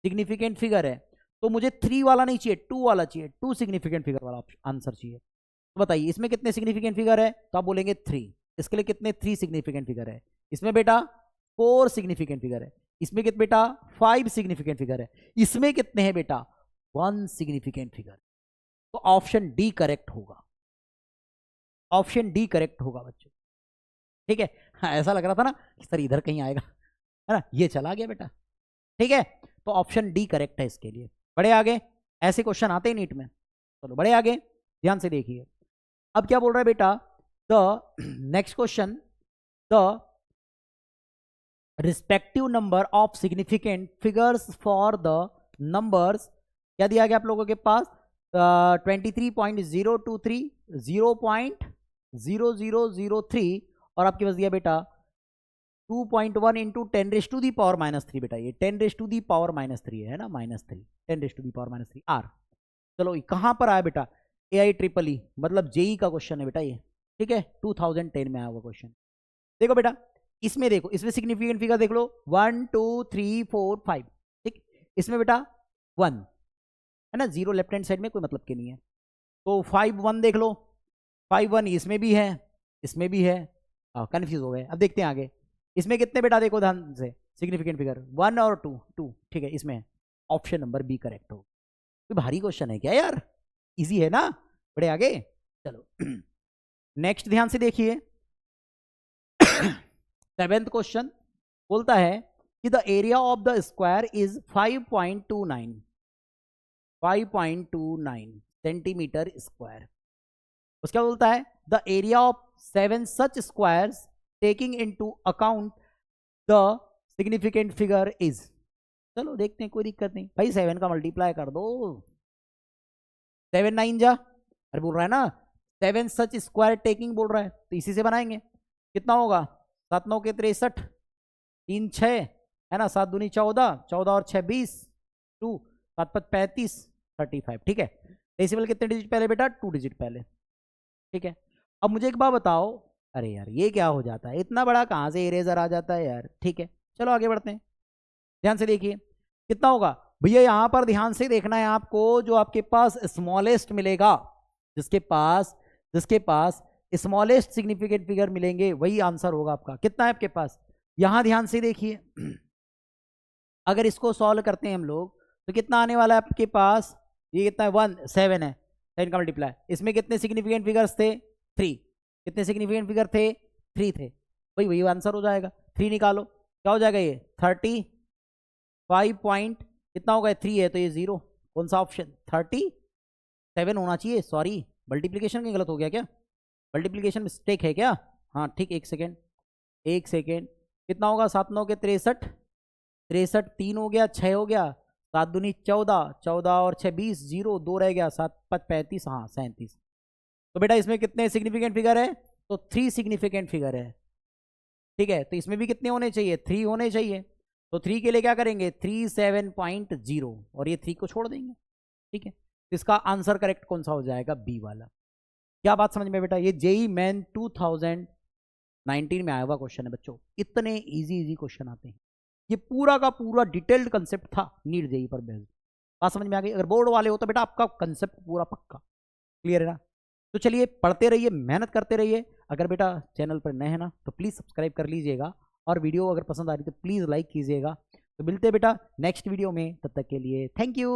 सिग्निफिकेंट फिगर है, तो मुझे 3 वाला नहीं चाहिए 2 वाला चाहिए, 2 सिग्निफिकेंट फिगर वाला आंसर चाहिए। तो बताइए इसमें कितने सिग्निफिकेंट फिगर है, तो आप बोलेंगे 3, इसके लिए कितने 3 सिग्निफिकेंट फिगर है, इसमें बेटा 4 सिग्निफिकेंट फिगर है, इसमें कितने बेटा 5 सिग्निफिकेंट फिगर है, इसमें कितने हैं बेटा 1 सिग्निफिकेंट फिगर। तो ऑप्शन डी करेक्ट होगा, ऑप्शन डी करेक्ट होगा बच्चों, ठीक है। हाँ ऐसा लग रहा था ना कि सर इधर कहीं आएगा, है ना, ये चला गया बेटा, ठीक है। तो ऑप्शन डी करेक्ट है इसके लिए। बड़े आगे, ऐसे क्वेश्चन आते हैं नीट में। चलो बड़े आगे, ध्यान से देखिए अब क्या बोल रहा है बेटा, the next question, the respective number of significant figures for the numbers, क्या दिया गया आप लोगों के पास 23.023 0.0003 और आपके पास दिया बेटा 2.1 इंटू 10⁻³ बेटा, ये 10⁻³ है ना -3, 10⁻³ आर। चलो कहां पर आया बेटा AIEEE मतलब जेई का क्वेश्चन है बेटा ये, ठीक है 2010 में आया हुआ क्वेश्चन। देखो बेटा इसमें देखो, इसमें सिग्निफिकेंट फिगर देख लो 1 2 3 4 5, ठीक। इसमें बेटा 1 है ना, 0 लेफ्ट हैंड साइड में कोई मतलब के नहीं है, तो 5 1 देख लो, 5 1 इसमें भी है, इसमें भी है, कंफ्यूज हो गए। अब देखते हैं आगे, इसमें कितने बेटा देखो ध्यान से सिग्निफिकेंट फिगर 1 और 2, ठीक है। इसमें ऑप्शन नंबर बी करेक्ट हो। तो भारी क्वेश्चन है क्या यार, इजी है ना, बड़े आगे। चलो नेक्स्ट ध्यान से देखिए 7th क्वेश्चन, बोलता है कि the area of the square is 5.29 centimetre square. उसका बोलता है the area of 7 such squares taking into account the significant figure is. चलो देखते हैं, कोई दिक्कत नहीं भाई, 7 का मल्टीप्लाई कर दो, 7 9 जा, अरे बोल रहा है ना 7 सच स्क्वायर टेकिंग बोल रहा है, तो इसी से बनाएंगे। कितना होगा, 7 9 के 63, 3 6 है ना, 7 दूनी 14, 14 और 6 20, 2 7 5 35, 35। ठीक है, डेसिमल कितने डिजिट पहले बेटा, 2 डिजिट पहले। ठीक है, अब मुझे एक बात बताओ, अरे यार ये क्या हो जाता है, इतना बड़ा कहाँ से इरेजर आ जाता है यार। ठीक है, चलो आगे बढ़ते हैं, ध्यान से देखिए कितना होगा भैया। यहां पर ध्यान से देखना है आपको, जो आपके पास स्मॉलेस्ट मिलेगा, जिसके पास स्मॉलेस्ट सिग्निफिकेंट फिगर मिलेंगे वही आंसर होगा आपका। कितना है आपके पास, यहां ध्यान से देखिए, अगर इसको सॉल्व करते हैं हम लोग तो कितना आने वाला है आपके पास, ये कितना है 1 7 है, 10 का मल्टीप्लाई, इसमें कितने सिग्निफिकेंट फिगर्स थे 3, कितने सिग्निफिकेंट फिगर थे 3 थे, वही आंसर हो जाएगा। 3 निकालो, क्या हो जाएगा ये 35 पॉइंट कितना होगा, 3 है तो ये 0, कौन सा ऑप्शन 37 होना चाहिए, सॉरी मल्टीप्लीकेशन कहीं गलत हो गया क्या, मल्टीप्लीकेशन मिस्टेक है क्या, हाँ ठीक, एक सेकेंड कितना होगा, 7 9 के 63, 63 3 हो गया, 6 हो गया, 7 दूनी 14, 14 और 6 20, 0 2 रह गया, 7 5 35, हाँ 37। तो बेटा इसमें कितने सिग्निफिकेंट फिगर है, तो 3 सिग्निफिकेंट फिगर है। ठीक है, तो इसमें भी कितने होने चाहिए, 3 होने चाहिए, तो 3 के लिए क्या करेंगे 37.0 और ये 3 को छोड़ देंगे। ठीक है, तो इसका आंसर करेक्ट कौन सा हो जाएगा, बी वाला। क्या बात समझ में बेटा, ये जेई मेन 2019 में आया हुआ क्वेश्चन है बच्चों, इतने इजी क्वेश्चन आते हैं, ये पूरा का पूरा डिटेल्ड कंसेप्ट था नीट जेई पर बेस्ड। बात समझ में आ गई, अगर बोर्ड वाले हो तो बेटा आपका कंसेप्ट पूरा पक्का क्लियर है ना। तो चलिए पढ़ते रहिए, मेहनत करते रहिए, अगर बेटा चैनल पर नए हैं ना तो प्लीज़ सब्सक्राइब कर लीजिएगा, और वीडियो अगर पसंद आ रही तो प्लीज़ लाइक कीजिएगा। तो मिलते हैं बेटा नेक्स्ट वीडियो में, तब तक के लिए थैंक यू।